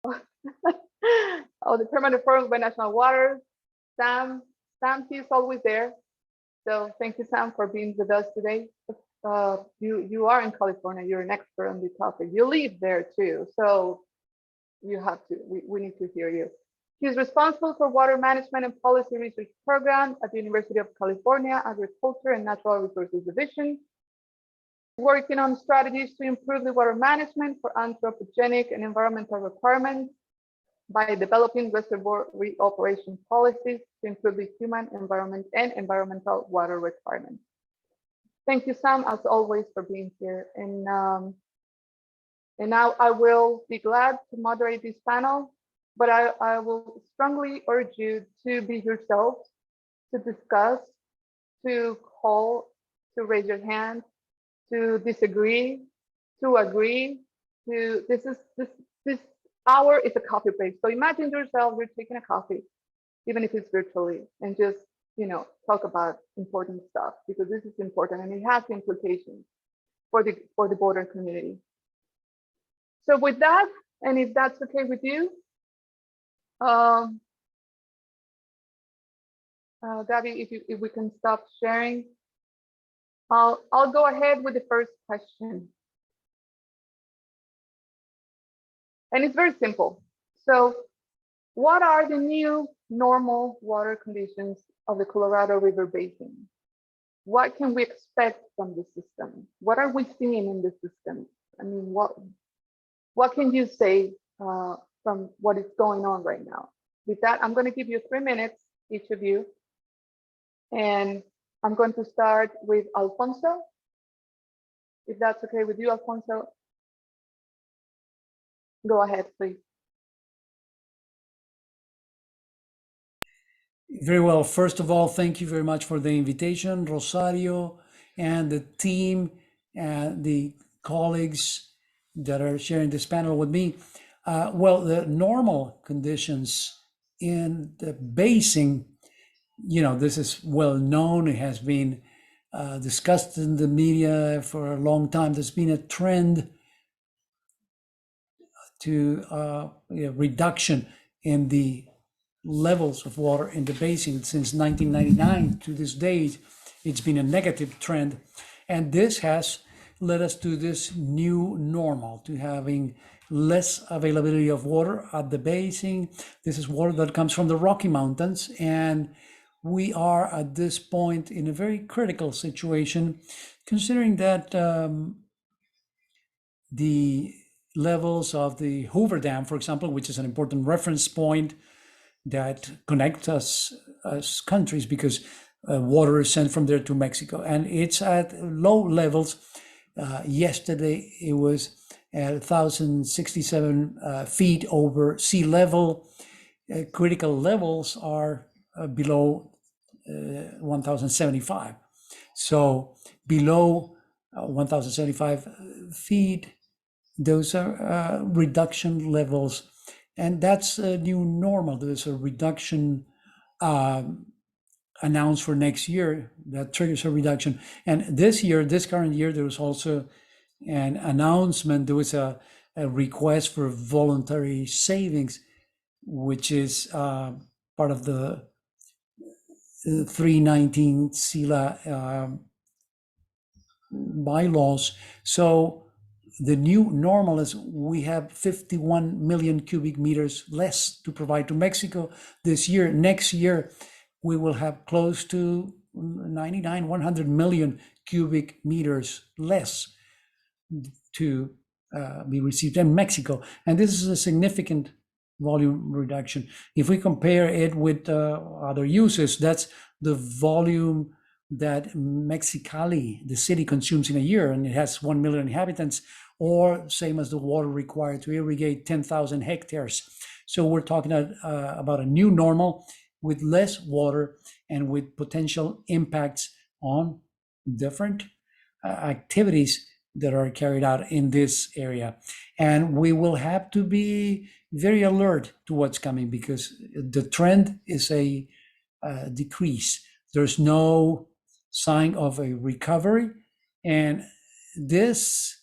Oh, the permanent forum by national waters. Sam, he's always there. So thank you, Sam, for being with us today. You are in California. You're an expert on the topic. You live there too, so you have to. We need to hear you. He's responsible for water management and policy research program at the University of California Agriculture and Natural Resources Division, working on strategies to improve the water management for anthropogenic and environmental requirements by developing reservoir reoperation policies to improve the human environment and environmental water requirements. Thank you, Sam, as always, for being here. And now I will be glad to moderate this panel, but I will strongly urge you to be yourselves, to discuss, to call, to raise your hand, to disagree, to agree. This hour is a coffee break. So imagine yourself, you're taking a coffee, even if it's virtually, and just, talk about important stuff, because this is important and it has implications for the border community. So with that, and if that's okay with you, Gabby, if we can stop sharing, I'll go ahead with the first question. And it's very simple. So what are the new normal water conditions of the Colorado River Basin? What can we expect from the system? What are we seeing in the system? I mean, what can you say from what is going on right now? With that, I'm going to give you 3 minutes, each of you. And I'm going to start with Alfonso. If that's okay with you, Alfonso. Go ahead, please. Very well. First of all, thank you very much for the invitation, Rosario, and the team, and the colleagues that are sharing this panel with me. Well, the normal conditions in the basin, this is well known. It has been discussed in the media for a long time. There's been a trend to reduction in the levels of water in the basin since 1999 to this date. It's been a negative trend, and this has led us to this new normal, to having less availability of water at the basin. This is water that comes from the Rocky Mountains, and we are at this point in a very critical situation, considering that the levels of the Hoover Dam, for example, which is an important reference point that connects us as countries, because water is sent from there to Mexico, and it's at low levels. Yesterday, it was at 1,067 feet over sea level. Critical levels are below 1,075. So below 1,075 feet, those are reduction levels. And that's a new normal. There's a reduction announced for next year that triggers a reduction. And this current year, there was also an announcement. There was a request for voluntary savings, which is part of the 319 SILA bylaws. So the new normal is we have 51 million cubic meters less to provide to Mexico this year. Next year, we will have close to 100 million cubic meters less to be received in Mexico. And this is a significant volume reduction. If we compare it with other uses, that's the volume that Mexicali, the city, consumes in a year, and it has 1 million inhabitants, or same as the water required to irrigate 10,000 hectares. So we're talking about a new normal with less water and with potential impacts on different activities that are carried out in this area. And we will have to be very alert to what's coming, because the trend is a decrease. There's no sign of a recovery, and this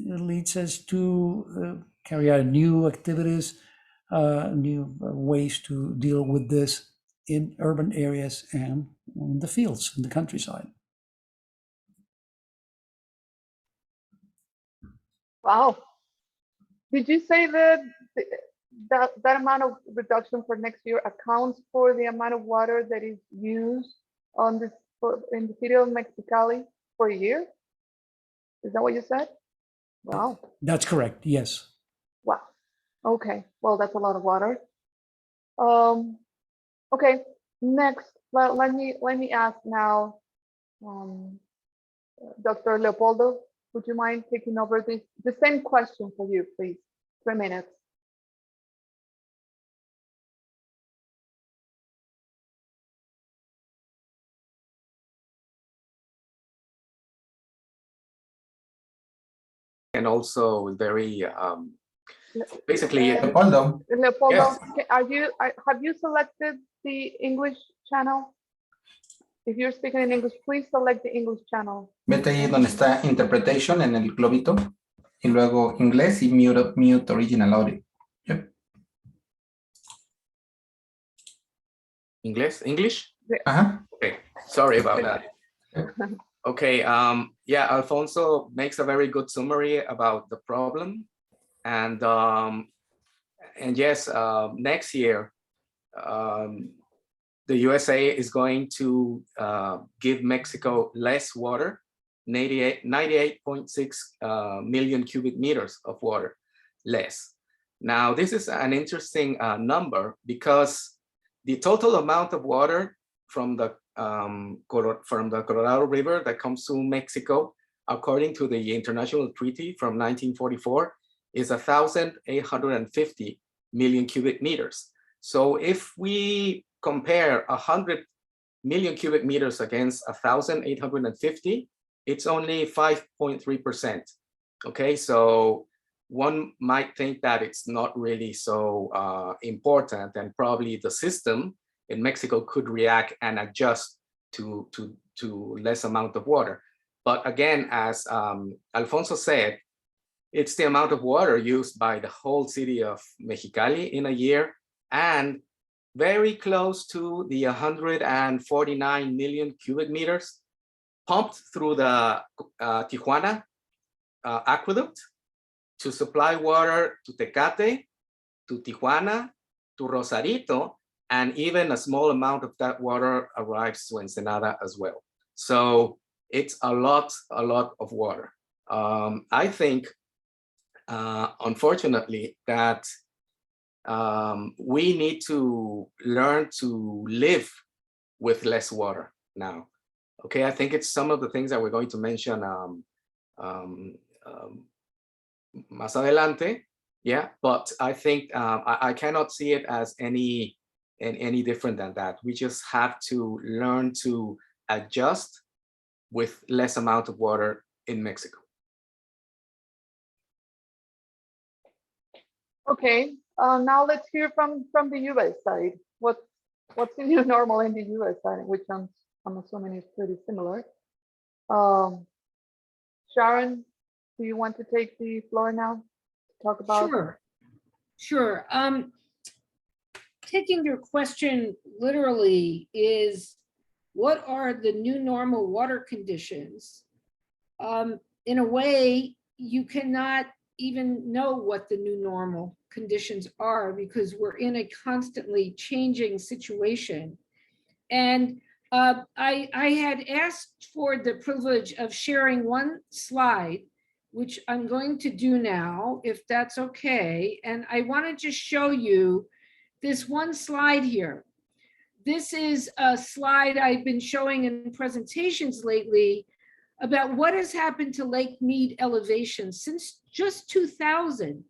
leads us to carry out new activities, new ways to deal with this in urban areas and in the fields, in the countryside. Wow. Did you say that that amount of reduction for next year accounts for the amount of water that is used on this in the city of Mexicali for a year? Is that what you said? Wow. That's correct, yes. Wow. Okay. Well, that's a lot of water. Okay. Next, let me ask now, Dr. Leopoldo, would you mind taking over the same question for you, please? 3 minutes. And also very basically Leopoldo, Leopoldo, Yes. have you selected the English channel? If you're speaking in English, please select the English channel. vete ahí donde está Interpretation en el globito y luego inglés y mute original audio. Yep. English? Ajá. Okay, sorry about that. Okay, yeah, Alfonso makes a very good summary about the problem. And yes, next year, the USA is going to give Mexico less water, 98.6 million cubic meters of water less. Now, this is an interesting number because the total amount of water from the Colorado River that comes to Mexico, according to the International Treaty from 1944, is 1,850 million cubic meters. So if we compare 100 million cubic meters against 1,850, it's only 5.3%. Okay, so one might think that it's not really so important, and probably the system in Mexico could react and adjust to less amount of water. But again, as Alfonso said, it's the amount of water used by the whole city of Mexicali in a year, and very close to the 149 million cubic meters pumped through the Tijuana aqueduct to supply water to Tecate, to Tijuana, to Rosarito, and even a small amount of that water arrives to Ensenada as well. So it's a lot of water. I think, unfortunately, that we need to learn to live with less water now. Okay, I think it's some of the things that we're going to mention más adelante. Yeah, but I think I cannot see it as any different than that. We just have to learn to adjust with less amount of water in Mexico. Okay, now let's hear from the US side. What's the new normal in the US side, which I'm assuming is pretty similar. Sharon, do you want to take the floor now to talk about? Sure. Taking your question literally is, what are the new normal water conditions? In a way, you cannot even know what the new normal conditions are because we're in a constantly changing situation. And I had asked for the privilege of sharing one slide, which I'm going to do now, if that's okay. And I want to just show you this one slide here. This is a slide I've been showing in presentations lately about what has happened to Lake Mead elevation since just 2000.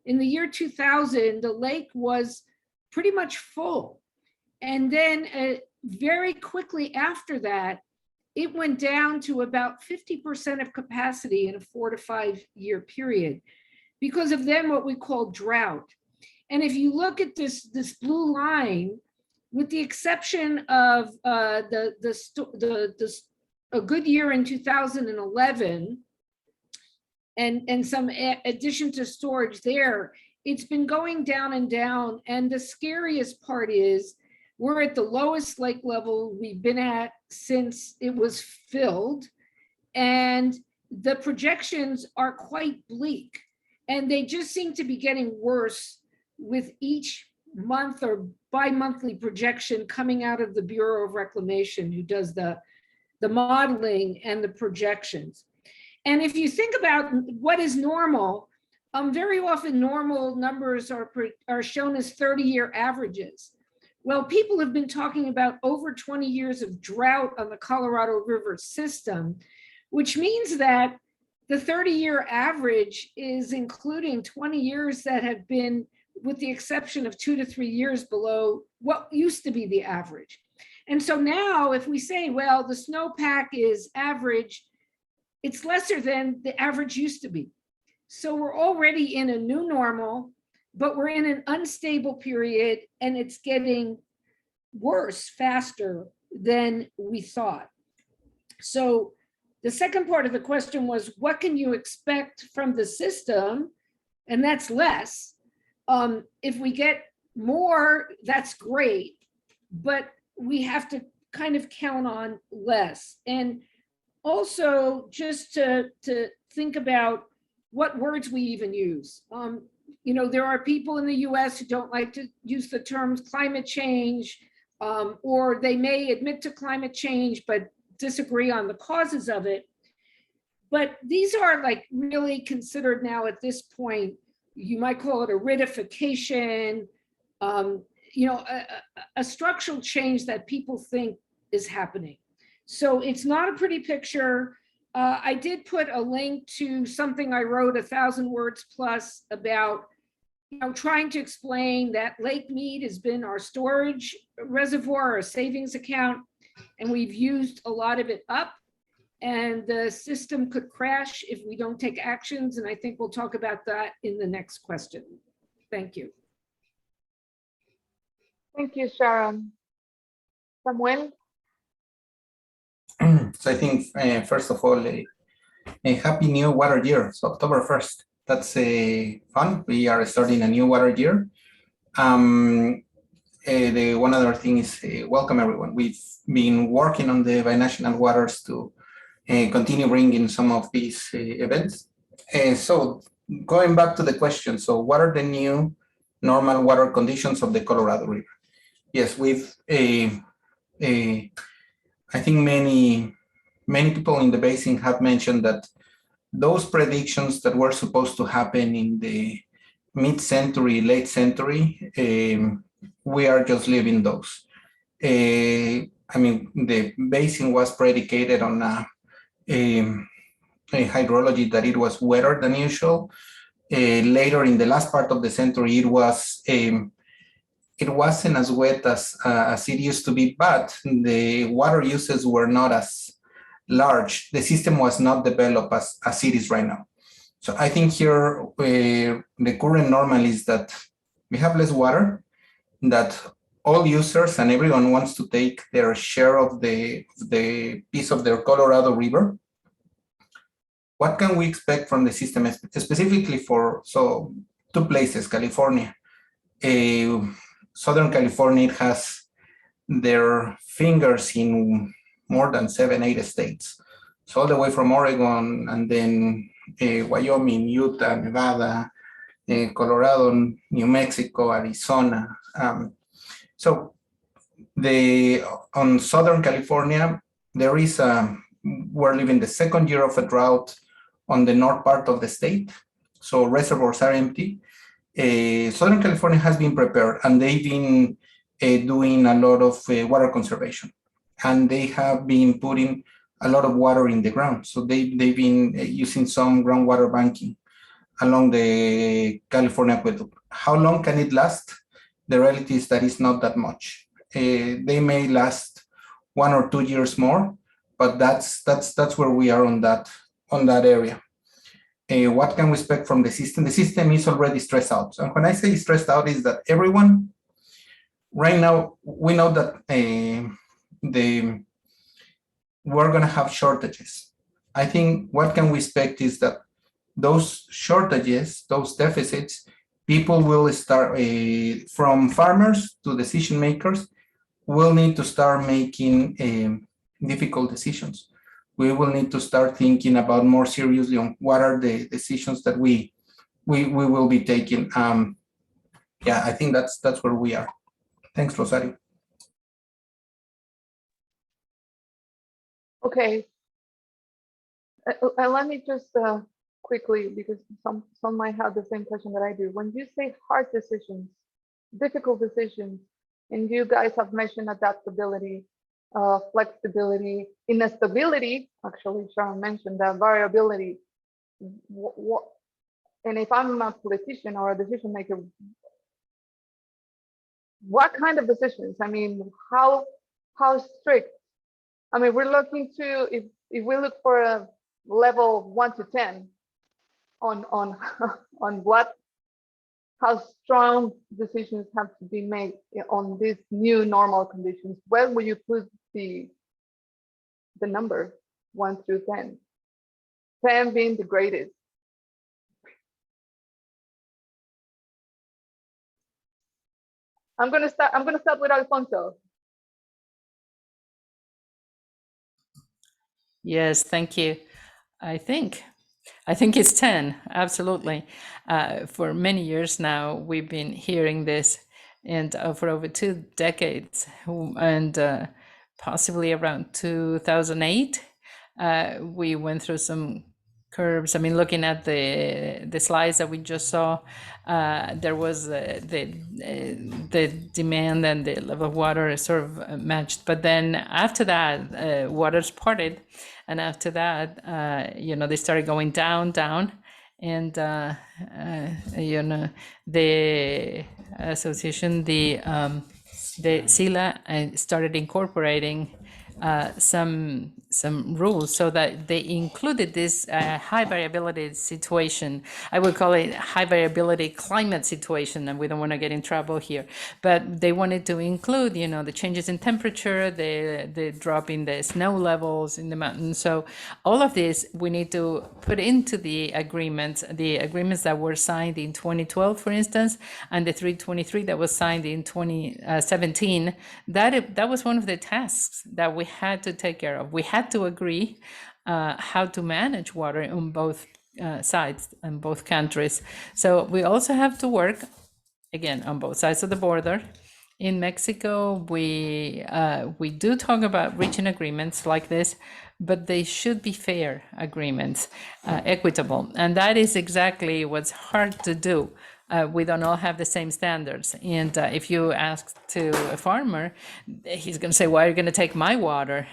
In the year 2000, the lake was pretty much full. And then very quickly after that, it went down to about 50% of capacity in a 4 to 5 year period because of then what we call drought. And if you look at this blue line, with the exception of a good year in 2011, and some addition to storage there, it's been going down and down. And the scariest part is we're at the lowest lake level we've been at since it was filled. And the projections are quite bleak. And they just seem to be getting worse with each month or bi-monthly projection coming out of the Bureau of Reclamation, who does the modeling and the projections. And if you think about what is normal, very often normal numbers are shown as 30-year averages. Well, people have been talking about over 20 years of drought on the Colorado River system, which means that the 30-year average is including 20 years that have been, with the exception of 2 to 3 years, below what used to be the average. And so now if we say, well, the snowpack is average, it's lesser than the average used to be. So we're already in a new normal, but we're in an unstable period, and it's getting worse faster than we thought. So the second part of the question was, what can you expect from the system? And that's less. If we get more, that's great, but we have to kind of count on less. And also just to think about what words we even use. You know, there are people in the US who don't like to use the terms climate change, or they may admit to climate change, but disagree on the causes of it. But these are like really considered now at this point, you might call it aridification, you know, a structural change that people think is happening. So it's not a pretty picture. I did put a link to something I wrote 1,000 words plus about, you know, trying to explain that Lake Mead has been our storage reservoir, our savings account, and we've used a lot of it up, and the system could crash if we don't take actions. And I think we'll talk about that in the next question. Thank you. Thank you, Sharon. Samuel? So I think, first of all, a happy new water year. So October 1st, that's fun. We are starting a new water year. The one other thing is welcome everyone. We've been working on the binational waters to continue bringing some of these events. So going back to the question, so what are the new normal water conditions of the Colorado River? Yes, with I think many people in the basin have mentioned that those predictions that were supposed to happen in the mid-century, late century, we are just living those. I mean, the basin was predicated on a hydrology that it was wetter than usual. Later in the last part of the century, it wasn't as wet as it used to be, but the water uses were not as large. The system was not developed as it is right now. So I think here the current normal is that we have less water, that all users and everyone wants to take their share of the piece of their Colorado River. What can we expect from the system specifically for, so 2 places, California. Southern California, it has their fingers in more than 7, 8 states. So all the way from Oregon, and then Wyoming, Utah, Nevada, Colorado, New Mexico, Arizona. So on Southern California, there is we're living the second year of a drought on the north part of the state. So reservoirs are empty. Southern California has been prepared, and they've been doing a lot of water conservation, and they have been putting a lot of water in the ground. So they've been using some groundwater banking along the California aqueduct. How long can it last? The reality is that it's not that much. They may last 1 or 2 years more, but that's where we are on that area. What can we expect from the system? The system is already stressed out. And when I say stressed out, is that everyone, right now, we know that we're gonna have shortages. I think what can we expect is that those shortages, those deficits, people will start, from farmers to decision makers, will need to start making difficult decisions. We will need to start thinking about more seriously on what are the decisions that we will be taking. Yeah, I think that's where we are. Thanks, Rosario. Okay. Let me just quickly, because some might have the same question that I do. When you say hard decisions, difficult decisions, and you guys have mentioned adaptability, flexibility, instability, actually Sharon mentioned that, variability. What, and if I'm a politician or a decision maker, what kind of decisions? I mean, how strict? I mean, we're looking to, if we look for a level 1 to 10 on on what, how strong decisions have to be made on these new normal conditions, where will you put the number 1 through 10? 10 being the greatest. I'm gonna start with Alfonso. Yes, thank you. I think it's 10, absolutely. For many years now, we've been hearing this, and for over 2 decades, and possibly around 2008, we went through some curves. I mean, looking at the slides that we just saw, there was the demand and the level of water sort of matched. But then after that, waters parted, and after that, you know, they started going down, and you know, the association, the SILA, started incorporating some rules so that they included this high variability situation. I would call it high variability climate situation, and we don't want to get in trouble here. But they wanted to include, you know, the changes in temperature, the drop in the snow levels in the mountains. So all of this we need to put into the agreements that were signed in 2012, for instance, and the 323 that was signed in 2017. That was one of the tasks that we had to take care of. We had to agree how to manage water on both sides and both countries. So we also have to work, again, on both sides of the border. In Mexico, we do talk about reaching agreements like this, but they should be fair agreements, equitable. And that is exactly what's hard to do. We don't all have the same standards. And if you ask to a farmer, he's going to say, why are you going to take my water?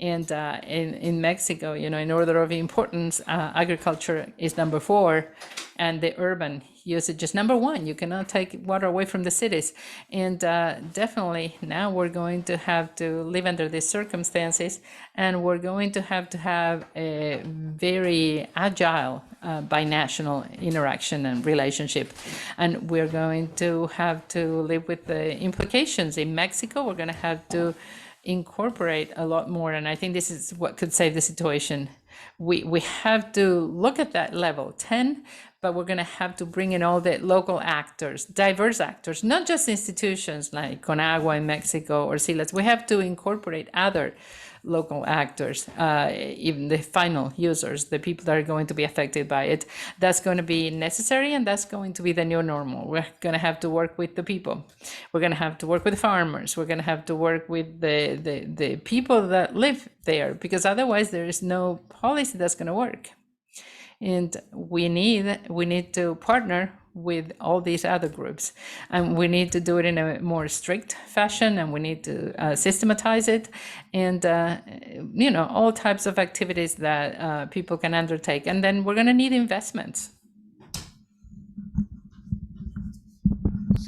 And in Mexico, you know, in order of importance, agriculture is number 4, and the urban usage is number 1. You cannot take water away from the cities. And definitely now we're going to have to live under these circumstances, and we're going to have a very agile binational interaction and relationship. And we're going to have to live with the implications. In Mexico, we're going to have to incorporate a lot more, and I think this is what could save the situation. We have to look at that level 10, but we're going to have to bring in all the local actors, diverse actors, not just institutions like Conagua in Mexico or SILAS. We have to incorporate other local actors, even the final users, the people that are going to be affected by it. That's going to be necessary, and that's going to be the new normal. We're going to have to work with the people. We're going to have to work with the farmers. We're going to have to work with the people that live there, because otherwise there is no policy that's going to work. And we need to partner with all these other groups, and we need to do it in a more strict fashion, and we need to systematize it, and you know, all types of activities that people can undertake. And then we're going to need investments.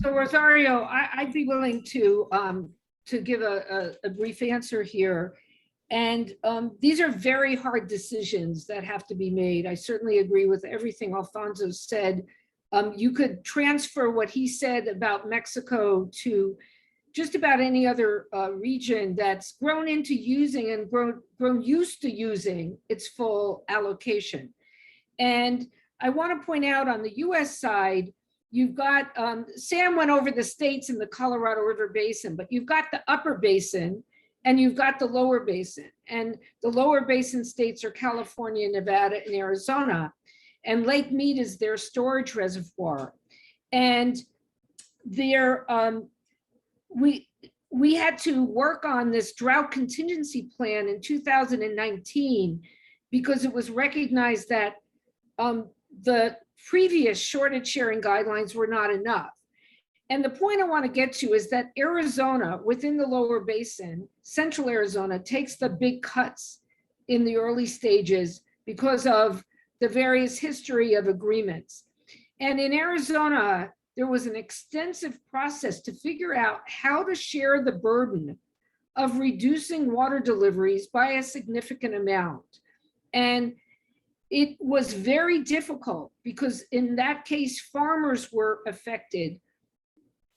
So Rosario, I'd be willing to give a brief answer here. And these are very hard decisions that have to be made. I certainly agree with everything Alfonso said. You could transfer what he said about Mexico to just about any other region that's grown into using and grown used to using its full allocation. And I want to point out on the US side, you've got, Sam went over the states in the Colorado River Basin, but you've got the upper basin and you've got the lower basin. And the lower basin states are California, Nevada, and Arizona. And Lake Mead is their storage reservoir. And there, we had to work on this drought contingency plan in 2019 because it was recognized that the previous shortage sharing guidelines were not enough. And the point I want to get to is that Arizona, within the lower basin, central Arizona, takes the big cuts in the early stages because of the various history of agreements. And in Arizona, there was an extensive process to figure out how to share the burden of reducing water deliveries by a significant amount. And it was very difficult because in that case, farmers were affected.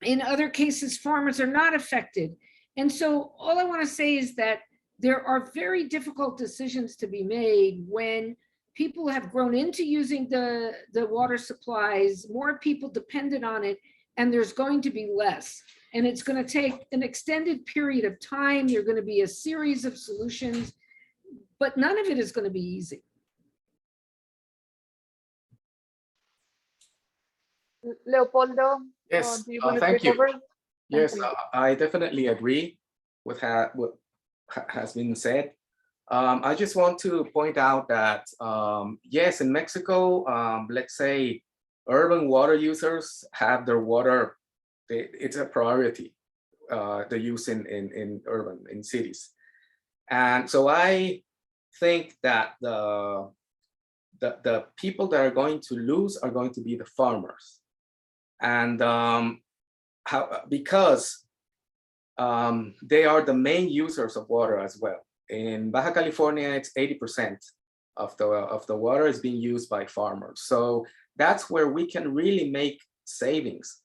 In other cases, farmers are not affected. And so all I want to say is that there are very difficult decisions to be made when people have grown into using the water supplies, more people dependent on it, and there's going to be less. And it's going to take an extended period of time. There are going to be a series of solutions, but none of it is going to be easy. Leopoldo, Yes, do you want to thank take you. over? Yes, you. I definitely agree with what has been said. I just want to point out that, yes, in Mexico, let's say urban water users have their water, it's a priority, the use in urban, in cities. And so I think that the people that are going to lose are going to be the farmers. And because they are the main users of water as well. In Baja California, it's 80% of the water is being used by farmers. So that's where we can really make savings.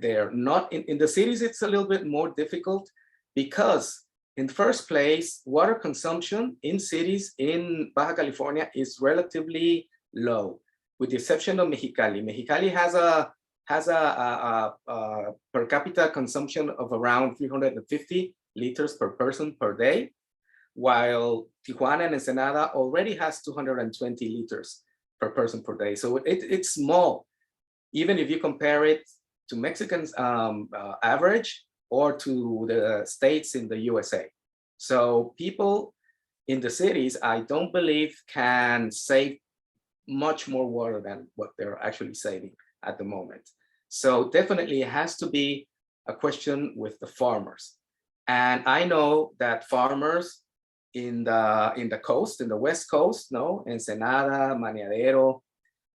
They're not in the cities, it's a little bit more difficult because in the first place, water consumption in cities in Baja California is relatively low, with the exception of Mexicali. Mexicali has a per capita consumption of around 350 liters per person per day, while Tijuana and Ensenada already has 220 liters per person per day. So it's small, even if you compare it to Mexican's average or to the states in the USA. So people in the cities, I don't believe can save much more water than what they're actually saving at the moment. So definitely it has to be a question with the farmers. And I know that farmers in the coast, in the West Coast, no, Ensenada, Maniadero,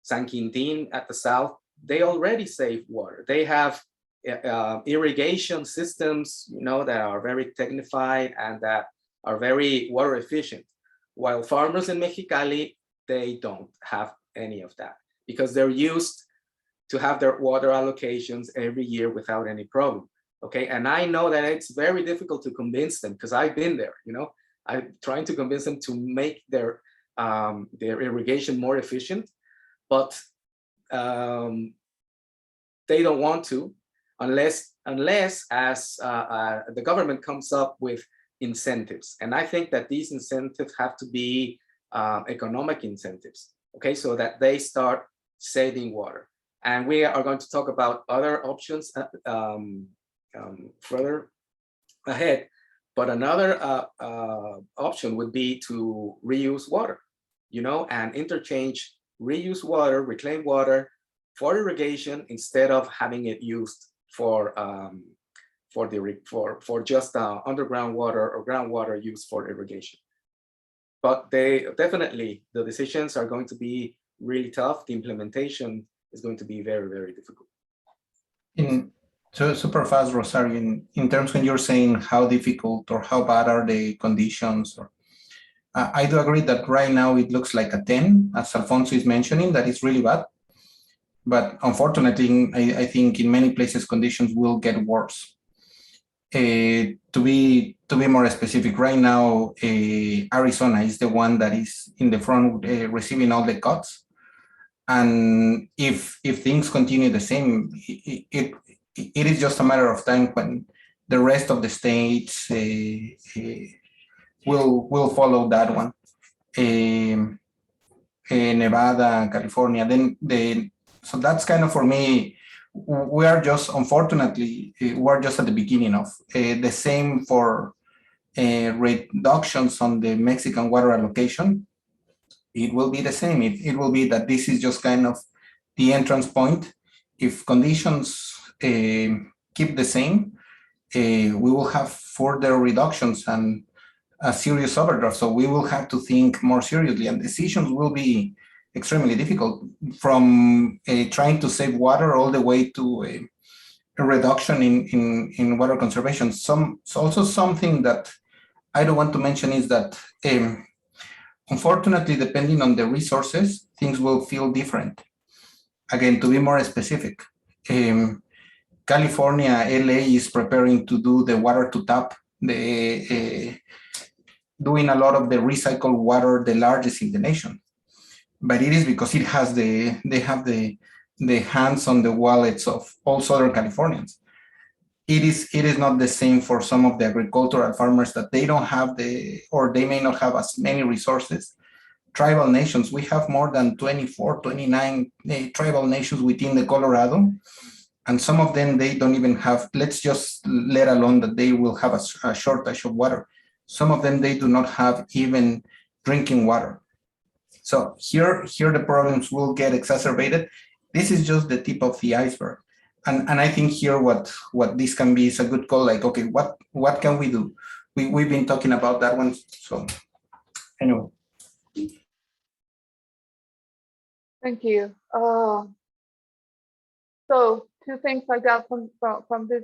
San Quintin at the south, they already save water. They have irrigation systems, you know, that are very technified and that are very water efficient. While farmers in Mexicali, they don't have any of that because they're used to have their water allocations every year without any problem. Okay, and I know that it's very difficult to convince them because I've been there. You know, I'm trying to convince them to make their irrigation more efficient, but they don't want to unless as the government comes up with incentives. And I think that these incentives have to be economic incentives. Okay, so that they start saving water. And we are going to talk about other options further ahead. But another option would be to reuse water, you know, and interchange reuse water, reclaimed water for irrigation instead of having it used for just underground water or groundwater used for irrigation. But the decisions are going to be really tough. The implementation is going to be very, very difficult. So super fast, Rosario, in terms when you're saying how difficult or how bad are the conditions, or I do agree that right now it looks like a 10, as Alfonso is mentioning, that is really bad. But unfortunately, I think in many places conditions will get worse. To be more specific, right now, Arizona is the one that is in the front receiving all the cuts. And if things continue the same, it is just a matter of time when the rest of the states will follow that one. Nevada, California, so that's kind of, for me, we are just, unfortunately, we're just at the beginning of the same for reductions on the Mexican water allocation. It will be the same. It will be that this is just kind of the entrance point. If conditions keep the same, we will have further reductions and a serious overdraft. So we will have to think more seriously, and decisions will be extremely difficult, from trying to save water all the way to a reduction in water conservation. Also something that I don't want to mention is that unfortunately, depending on the resources, things will feel different. Again, to be more specific, California, LA is preparing to do the water to tap, doing a lot of the recycled water, the largest in the nation. But it is because they have the hands on the wallets of all Southern Californians. It is not the same for some of the agricultural farmers, that they don't have or they may not have as many resources. Tribal nations, we have more than 24, 29 tribal nations within the Colorado. And some of them, they don't even have, let's just let alone that they will have a shortage of water. Some of them, they do not have even drinking water. So here the problems will get exacerbated. This is just the tip of the iceberg. And I think here what this can be is a good call, like, okay, what can we do? We've been talking about that one. So anyway. Thank you. So two things I got from this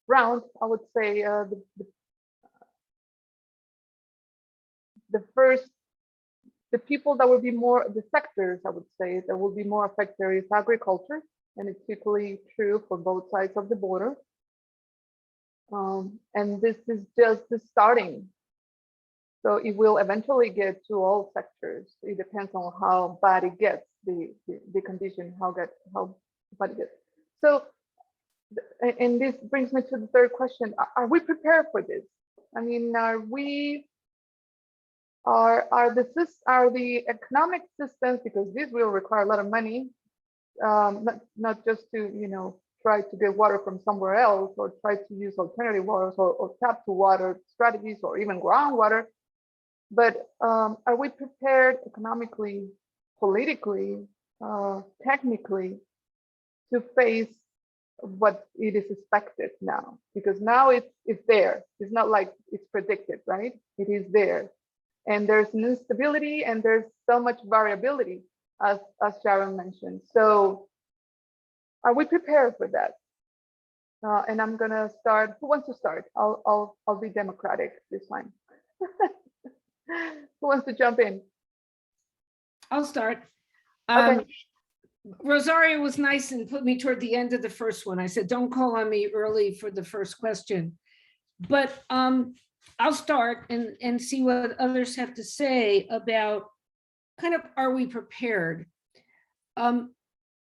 round, I would say the first, the people that will be more, the sectors I would say that will be more affected is agriculture, and it's equally true for both sides of the border. And this is just the starting. So it will eventually get to all sectors. It depends on how bad it gets, the condition, how bad it gets. So, and this brings me to the third question: are we prepared for this? I mean, are the economic systems, because this will require a lot of money, not just to try to get water from somewhere else, or try to use alternative waters, or tap to water strategies, or even groundwater. But are we prepared economically, politically, technically to face what it is expected now? Because now it's there. It's not like it's predicted, right? It is there. And there's an instability, and there's so much variability, as Sharon mentioned. So are we prepared for that? And I'm gonna start. Who wants to start? I'll be democratic this time. Who wants to jump in? I'll start. Okay. Rosario was nice and put me toward the end of the first one. I said, don't call on me early for the first question. But I'll start and see what others have to say about kind of, are we prepared?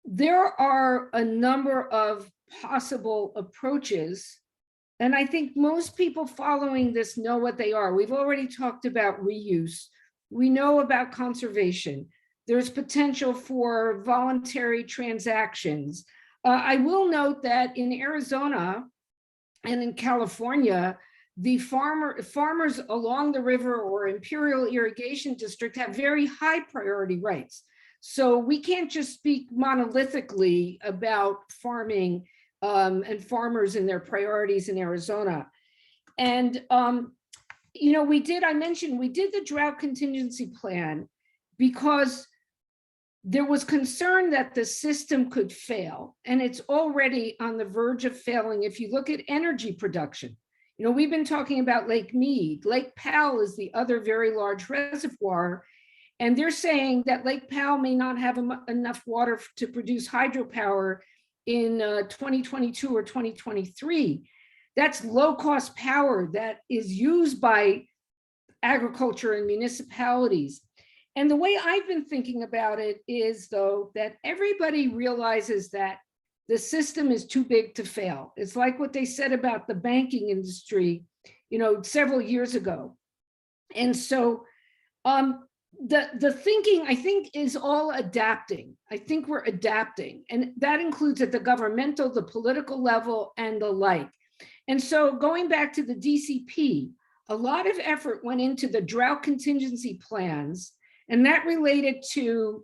There are a number of possible approaches, and I think most people following this know what they are. We've already talked about reuse. We know about conservation. There's potential for voluntary transactions. I will note that in Arizona and in California, the farmers along the river or Imperial Irrigation District have very high priority rights. So we can't just speak monolithically about farming and farmers and their priorities in Arizona. And, I mentioned we did the drought contingency plan because there was concern that the system could fail, and it's already on the verge of failing. If you look at energy production, we've been talking about Lake Mead. Lake Powell is the other very large reservoir, and they're saying that Lake Powell may not have enough water to produce hydropower in 2022 or 2023. That's low-cost power that is used by agriculture and municipalities. And the way I've been thinking about it is, though, that everybody realizes that the system is too big to fail. It's like what they said about the banking industry, several years ago. And so the thinking, I think, is all adapting. I think we're adapting, and that includes at the governmental, the political level, and the like. And so going back to the DCP, a lot of effort went into the drought contingency plans, and that related to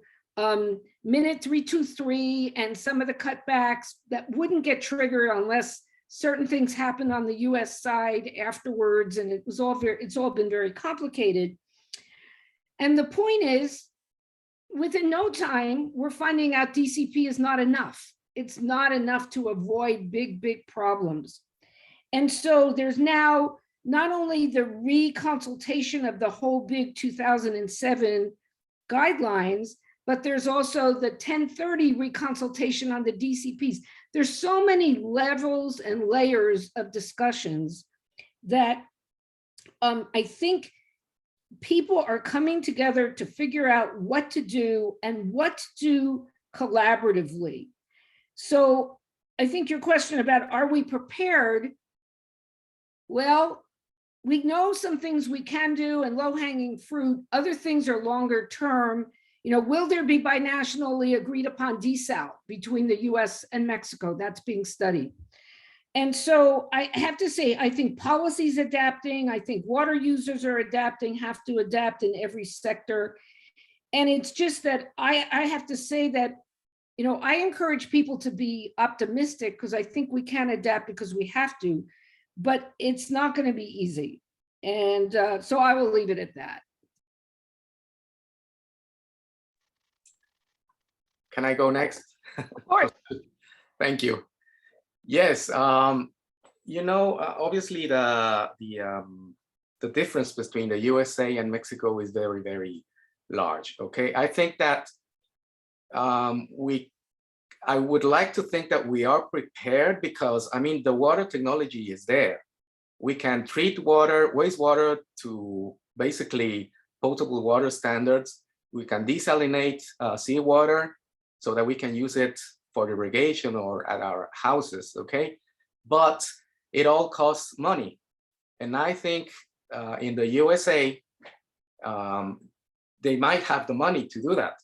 Minute 323 and some of the cutbacks that wouldn't get triggered unless certain things happened on the US side afterwards, and it's all been very complicated. And the point is, within no time, we're finding out DCP is not enough. It's not enough to avoid big problems. And so there's now not only the reconsultation of the whole big 2007 guidelines, but there's also the 1030 reconsultation on the DCPs. There's so many levels and layers of discussions that I think people are coming together to figure out what to do and what to do collaboratively. So I think your question about, are we prepared? Well, we know some things we can do and low-hanging fruit. Other things are longer term. Will there be binationally agreed upon desal between the US and Mexico? That's being studied. And so I have to say, I think policy's adapting. I think water users are adapting, have to adapt in every sector. And it's just that I have to say that, I encourage people to be optimistic because I think we can adapt because we have to, but it's not going to be easy. And so I will leave it at that. Can I go next? Of course. Thank you. Yes, obviously the difference between the USA and Mexico is very, very large. Okay, I think that I would like to think that we are prepared because, the water technology is there. We can treat wastewater to basically potable water standards. We can desalinate seawater so that we can use it for irrigation or at our houses, okay? But it all costs money. And I think in the USA, they might have the money to do that,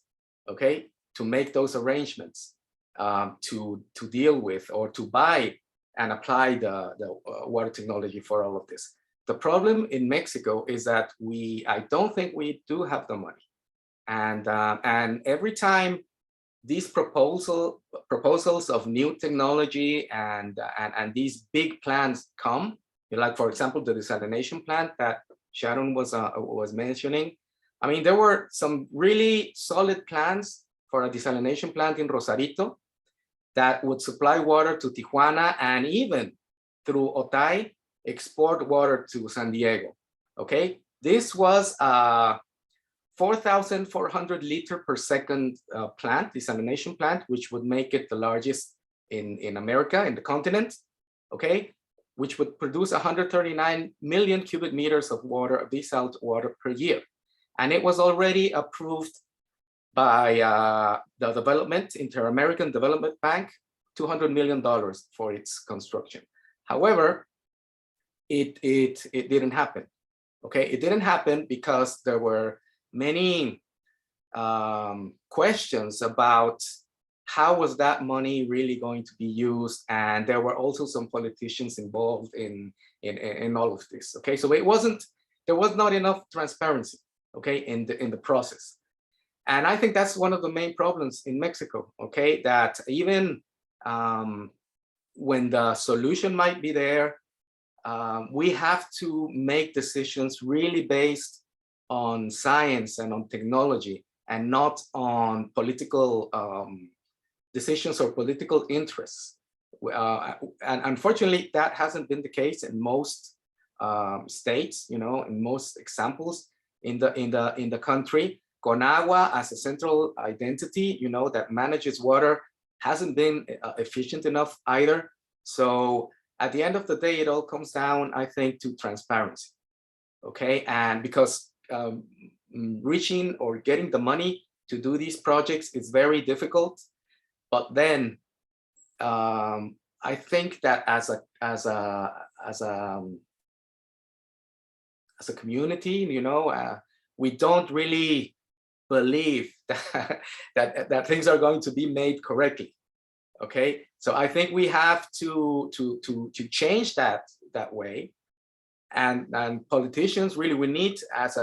okay? To make those arrangements, to deal with or to buy and apply the water technology for all of this. The problem in Mexico is that I don't think we do have the money. And every time these proposals of new technology and these big plans come, like for example the desalination plant that Sharon was mentioning. There were some really solid plans for a desalination plant in Rosarito that would supply water to Tijuana and even through Otay export water to San Diego. Okay, this was 4,400 liter per second desalination plant, which would make it the largest in America, in the continent, okay, which would produce 139 million cubic meters of water, of desaled water per year. And it was already approved by the Inter-American Development Bank, $200 million for its construction. However, it didn't happen, okay? It didn't happen because there were many questions about how was that money really going to be used, and there were also some politicians involved in all of this. Okay, so there was not enough transparency, okay, in the process, and I think that's one of the main problems in Mexico. Okay, that even when the solution might be there, we have to make decisions really based on science and on technology, and not on political decisions or political interests. And unfortunately, that hasn't been the case in most states, in most examples in the country. Conagua, as a central identity, that manages water, hasn't been efficient enough either. So at the end of the day, it all comes down, I think, to transparency. Okay, and because reaching or getting the money to do these projects is very difficult. But then I think that as a community, you know, we don't really believe that things are going to be made correctly. Okay, so I think we have to change that way, and politicians really, we need as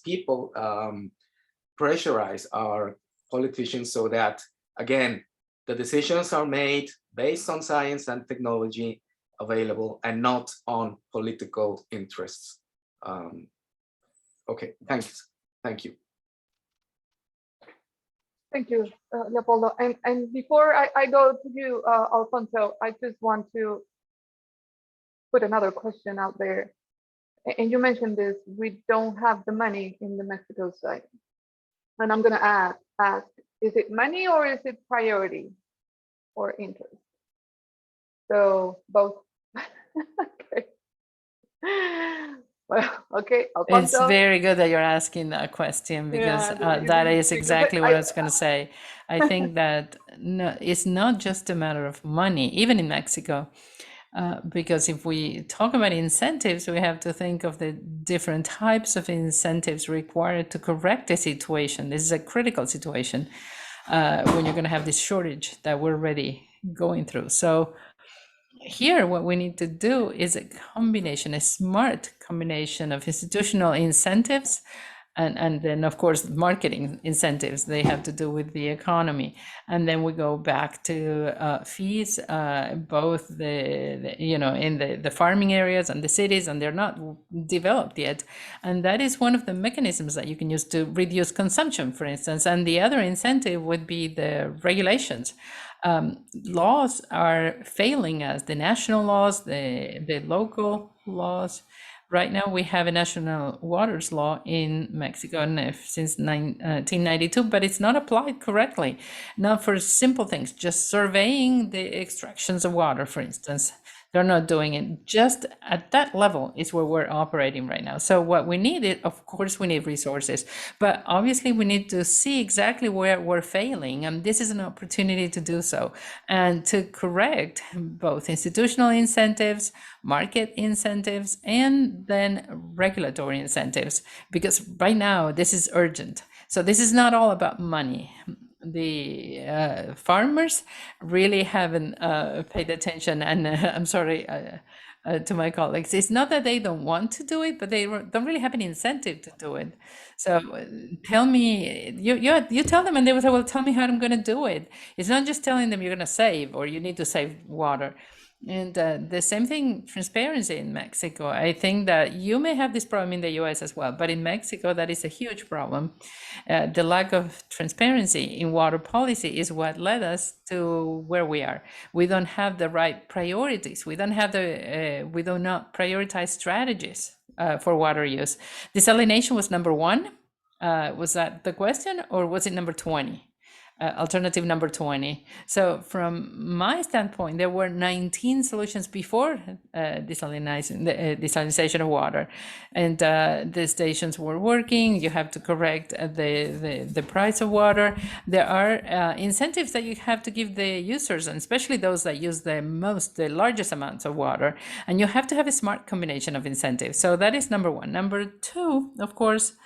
people pressurize our politicians so that, again, the decisions are made based on science and technology available and not on political interests. Okay, thanks. Thank you. Thank you, Leopoldo. And before I go to you, Alfonso, I just want to put another question out there. And you mentioned this, we don't have the money in the Mexico side. And I'm gonna ask, is it money or is it priority or interest? So both. Okay. Well, okay, It's Alfonso. very good that you're asking that question, because that is exactly what I was going to say. I think that no, it's not just a matter of money, even in Mexico, because if we talk about incentives, we have to think of the different types of incentives required to correct the situation. This is a critical situation when you're going to have this shortage that we're already going through. So here, what we need to do is a combination, a smart combination of institutional incentives and then, of course, marketing incentives. They have to do with the economy. And then we go back to fees, both you know, in the farming areas and the cities, and they're not developed yet. And that is one of the mechanisms that you can use to reduce consumption, for instance. And the other incentive would be the regulations. Laws are failing us, the national laws, the local laws. Right now, we have a national waters law in Mexico since 1992, but it's not applied correctly. Not for simple things, just surveying the extractions of water, for instance. They're not doing it. Just at that level is where we're operating right now. So what we need is, of course, we need resources, but obviously we need to see exactly where we're failing. And this is an opportunity to do so and to correct both institutional incentives, market incentives, and then regulatory incentives, because right now this is urgent. So this is not all about money. The farmers really haven't paid attention, and I'm sorry to my colleagues. It's not that they don't want to do it, but they don't really have an incentive to do it. So tell me, you tell them, and they will say, well, tell me how I'm going to do it. It's not just telling them you're going to save or you need to save water. And the same thing, transparency in Mexico. I think that you may have this problem in the US as well, but in Mexico, that is a huge problem. The lack of transparency in water policy is what led us to where we are. We don't have the right priorities. We don't have we do not prioritize strategies for water use. Desalination was number 1. Was that the question, or was it number 20? Alternative number 20. So from my standpoint, there were 19 solutions before desalination of water, and the stations were working. You have to correct the price of water. There are incentives that you have to give the users, and especially those that use the largest amounts of water, and you have to have a smart combination of incentives. So that is number 1. Number 2, of course,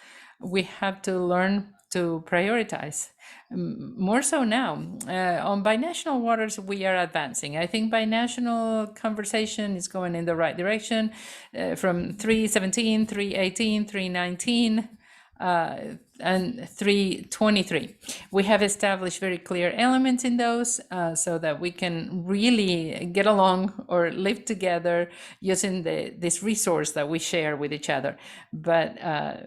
we have to learn to prioritize. More so now. On binational waters, we are advancing. I think binational conversation is going in the right direction, from 317, 318, 319, and 323. We have established very clear elements in those so that we can really get along or live together using this resource that we share with each other. But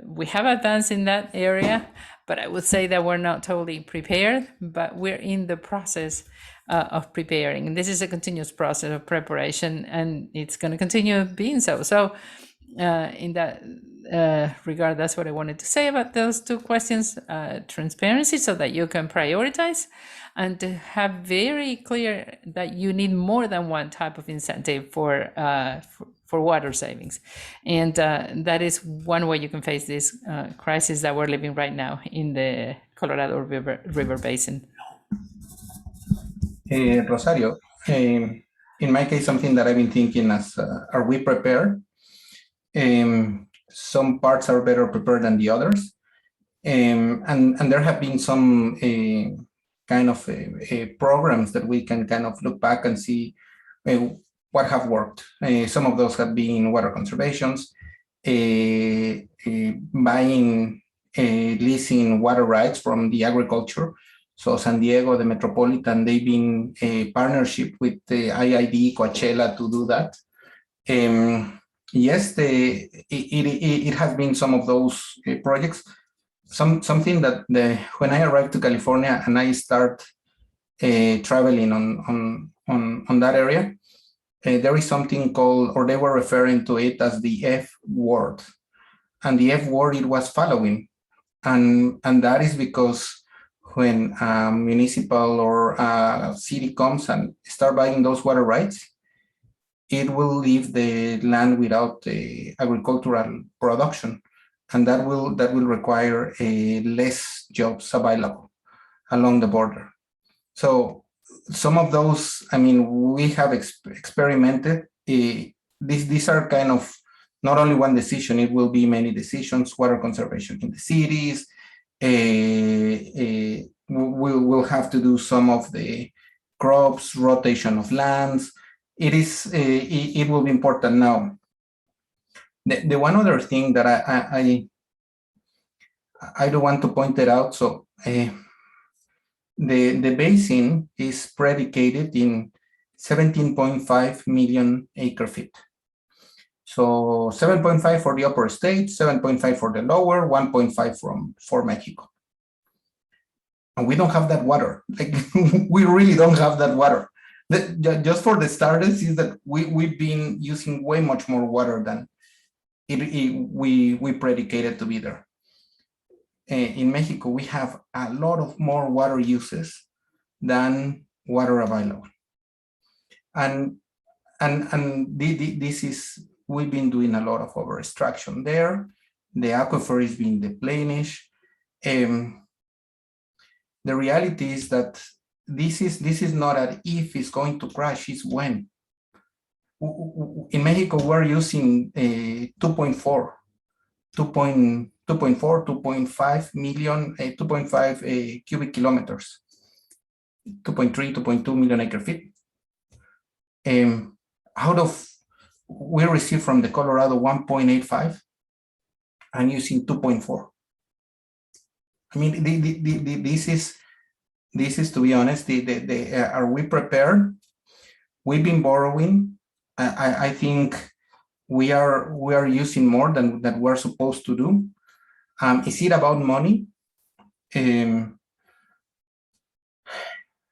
we have advanced in that area, but I would say that we're not totally prepared, but we're in the process of preparing. And this is a continuous process of preparation, and it's going to continue being so. So in that regard, that's what I wanted to say about those 2 questions. Transparency, so that you can prioritize, and to have very clear that you need more than one type of incentive for for water savings. And that is one way you can face this crisis that we're living right now in the Colorado River Basin. Rosario, in my case, something that I've been thinking as, are we prepared? Some parts are better prepared than the others. And there have been some kind of programs that we can kind of look back and see what have worked. Some of those have been water conservations, buying, leasing water rights from the agriculture. So San Diego, the Metropolitan, they've been a partnership with the IID, Coachella to do that. Yes, it has been some of those projects. Something that when I arrived to California and I start traveling on that area, there is something called, or they were referring to it as the F word. And the F word, it was following. And that is because when a municipal or a city comes and start buying those water rights, it will leave the land without agricultural production. And that will require less jobs available along the border. So some of those, I mean, we have experimented. These are kind of not only one decision, it will be many decisions, water conservation in the cities. We'll have to do some of the crops, rotation of lands. It will be important now. The one other thing that I do want to point it out. So the basin is predicated in 17.5 million acre feet. So 7.5 for the upper state, 7.5 for the lower, 1.5 for Mexico. And we don't have that water. Like we really don't have that water. Just for the starters is that we've been using way much more water than we predicated to be there. In Mexico, we have a lot of more water uses than water available. And this is, we've been doing a lot of over extraction there. The aquifer is being depleted. The reality is that this is not an if it's going to crash, it's when. In Mexico, we're using 2.5 million, 2.5 cubic kilometers, 2.3, 2.2 million acre feet. Out of, we receive from the Colorado 1.85 and using 2.4. I mean, this is to be honest, are we prepared? We've been borrowing. I think we are using more than we're supposed to do. Is it about money? The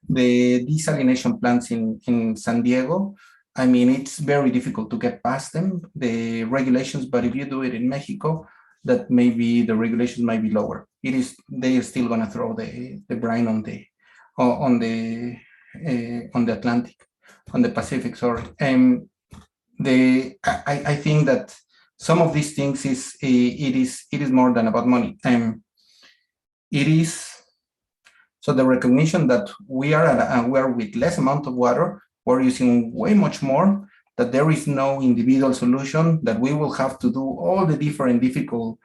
desalination plants in San Diego, I mean, it's very difficult to get past them, the regulations, but if you do it in Mexico, that maybe the regulations might be lower. They are still gonna throw the brine on the Atlantic, on the Pacific, sorry. I think that some of these things it is more than about money. It is, so the recognition that we are with less amount of water, we're using way much more, that there is no individual solution, that we will have to do all the different difficult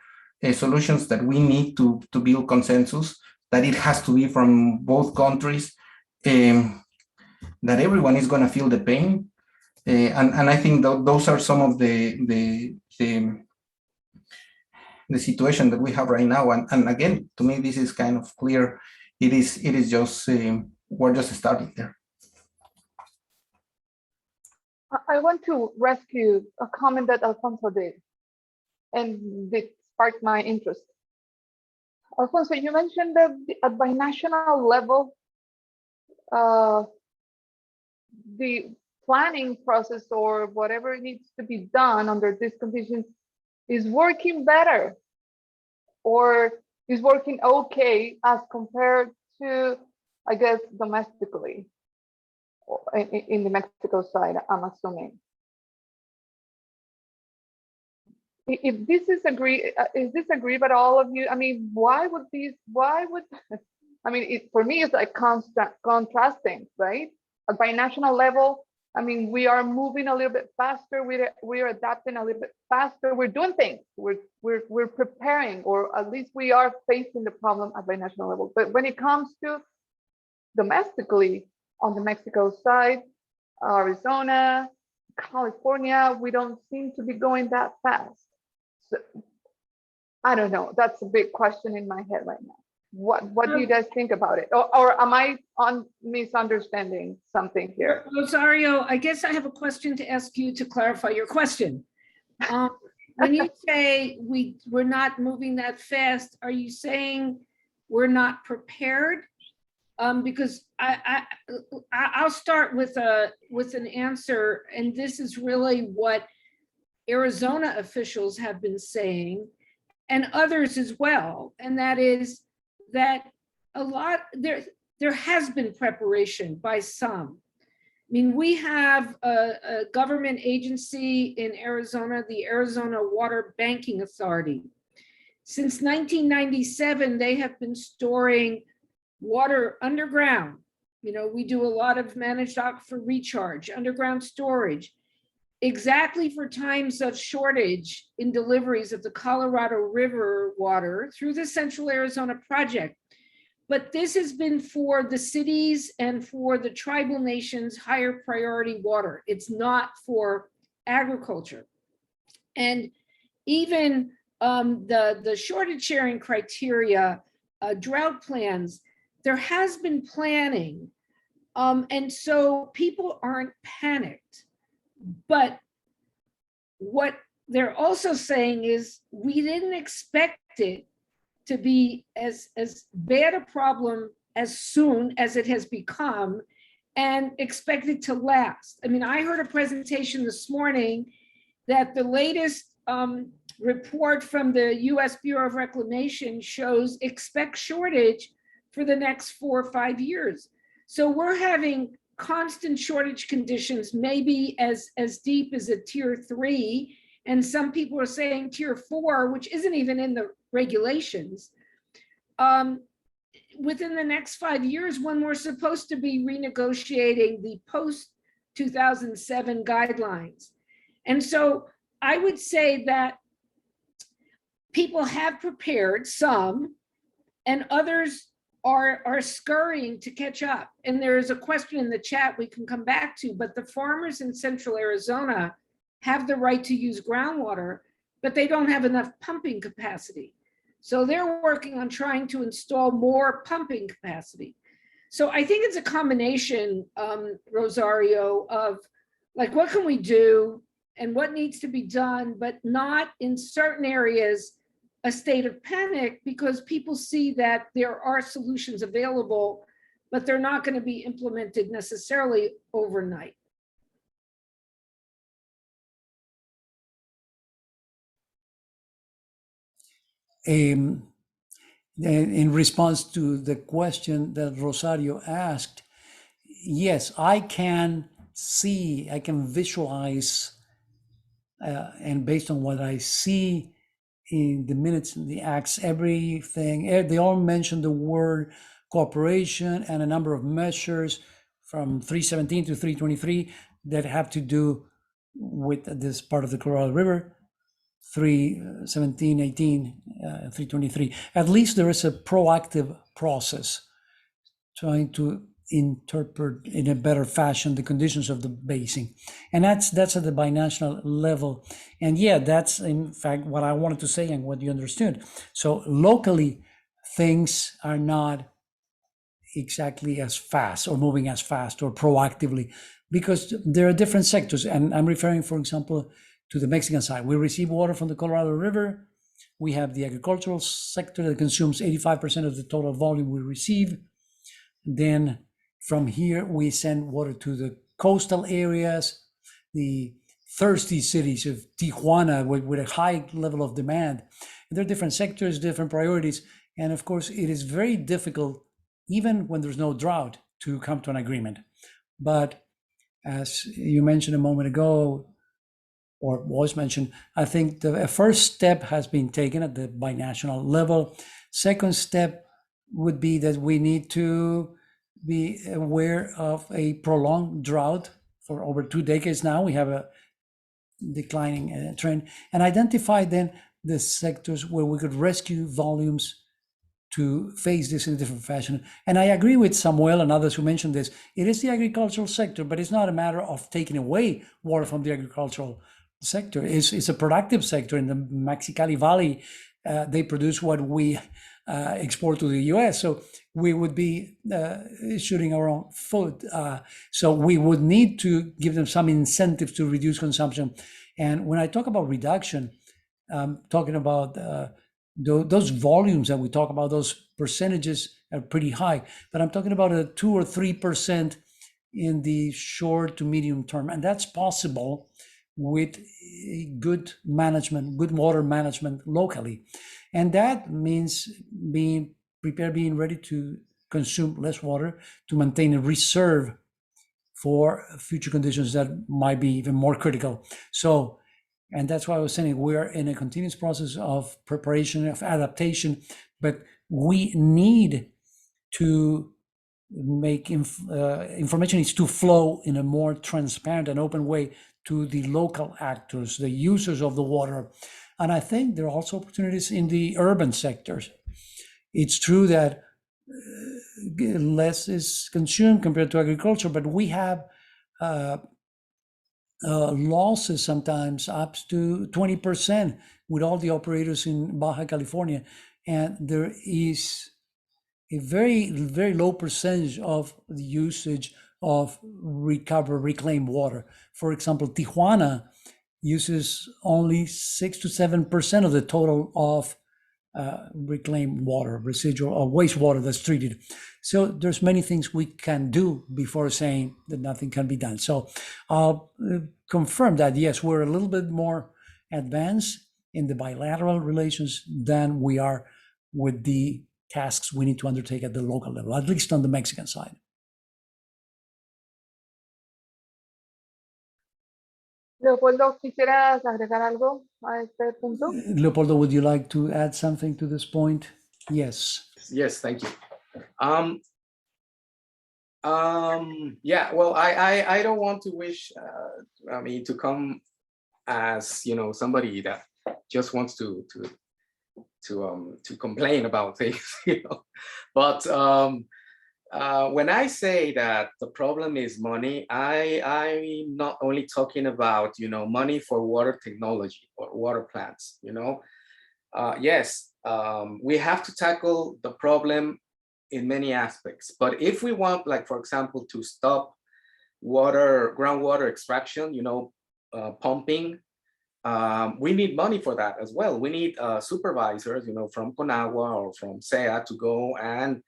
solutions that we need to build consensus, that it has to be from both countries, that everyone is going to feel the pain. And I think those are some of the situation that we have right now. And again, to me, this is kind of clear. It is just, we're just starting there. I want to rescue a comment that Alfonso did, and it sparked my interest. Alfonso, you mentioned that at binational level, the planning process or whatever needs to be done under these conditions is working better, or is working okay as compared to, I guess, domestically, in the Mexico side, I'm assuming. if this is this agree, but all of you, I mean, why would, I mean, for me, it's like constant contrasting, right? At binational level, I mean, we are moving a little bit faster. We're adapting a little bit faster. We're doing things. We're preparing, or at least we are facing the problem at binational level. But when it comes to domestically on the Mexico side, Arizona, California, we don't seem to be going that fast. So, I don't know. That's a big question in my head right now. What do you guys think about it? Or am I misunderstanding something here? Rosario, I guess I have a question to ask you to clarify your question. When you say we're not moving that fast, are you saying we're not prepared? Because I'll start with an answer, and this is really what Arizona officials have been saying, and others as well, and that is that there has been preparation by some. I mean, we have a government agency in Arizona, the Arizona Water Banking Authority. Since 1997, they have been storing water underground. You know, we do a lot of managed aquifer recharge, underground storage, exactly for times of shortage in deliveries of the Colorado River water through the Central Arizona Project. But this has been for the cities and for the tribal nations higher priority water. It's not for agriculture. And even the shortage sharing criteria, drought plans, there has been planning. And so people aren't panicked. But what they're also saying is we didn't expect it to be as bad a problem as soon as it has become, and expect it to last. I mean, I heard a presentation this morning that the latest report from the US Bureau of Reclamation shows expect shortage for the next 4 or 5 years. So we're having constant shortage conditions, maybe as deep as a tier 3, and some people are saying tier 4, which isn't even in the regulations, within the next 5 years, when we're supposed to be renegotiating the post-2007 guidelines. And so I would say that people have prepared, some, and others are scurrying to catch up. And there is a question in the chat we can come back to, but the farmers in Central Arizona have the right to use groundwater, but they don't have enough pumping capacity. So they're working on trying to install more pumping capacity. So I think it's a combination, Rosario, of like, what can we do and what needs to be done, but not in certain areas a state of panic, because people see that there are solutions available, but they're not going to be implemented necessarily overnight. In response to the question that Rosario asked, yes, I can see, I can visualize, and based on what I see in the minutes and the acts, everything, they all mention the word cooperation and a number of measures from 317 to 323 that have to do with this part of the Colorado River. 317, 18, 323. At least there is a proactive process trying to interpret in a better fashion the conditions of the basin. And that's at the binational level. And yeah, that's in fact what I wanted to say and what you understood. So locally, things are not exactly as fast or moving as fast or proactively, because there are different sectors. And I'm referring, for example, to the Mexican side. We receive water from the Colorado River. We have the agricultural sector that consumes 85% of the total volume we receive. Then from here, we send water to the coastal areas, the thirsty cities of Tijuana with a high level of demand. There are different sectors, different priorities. And of course, it is very difficult, even when there's no drought, to come to an agreement. But as you mentioned a moment ago, or was mentioned, I think the first step has been taken at the binational level. Second step would be that we need to be aware of a prolonged drought for over 2 decades now. We have a declining trend, and identify then the sectors where we could rescue volumes to face this in a different fashion. And I agree with Samuel and others who mentioned this. It is the agricultural sector, but it's not a matter of taking away water from the agricultural sector. It's a productive sector. In the Mexicali Valley, they produce what we export to the US. So we would be shooting our own foot. So we would need to give them some incentives to reduce consumption. And when I talk about reduction, I'm talking about those volumes that we talk about, those percentages are pretty high, but I'm talking about a 2 or 3% in the short to medium term. And that's possible with good management, good water management locally. And that means being prepared, being ready to consume less water, to maintain a reserve for future conditions that might be even more critical. So, and that's why I was saying we are in a continuous process of preparation, of adaptation, but we need to make information needs to flow in a more transparent and open way to the local actors, the users of the water. And I think there are also opportunities in the urban sectors. It's true that less is consumed compared to agriculture, but we have losses sometimes up to 20% with all the operators in Baja California. And there is a very, very low percentage of the usage of reclaimed water. For example, Tijuana uses only 6 to 7% of the total of reclaimed water, residual or wastewater that's treated. So there's many things we can do before saying that nothing can be done. So I'll confirm that, yes, we're a little bit more advanced in the bilateral relations than we are with the tasks we need to undertake at the local level, at least on the Mexican side. Leopoldo, ¿quisieras agregar algo a este punto? Leopoldo, would you like to add something to this point? Yes. Yes, thank you. Yeah, well, I don't want to wish, I mean, to come as, you know, somebody that just wants to complain about things, you know. But when I say that the problem is money, I'm not only talking about, you know, money for water technology or water plants, you know. Yes, we have to tackle the problem in many aspects. But if we want, like, for example, to stop groundwater extraction, you know, pumping, we need money for that as well. We need supervisors, you know, from Conagua or from SEA to go and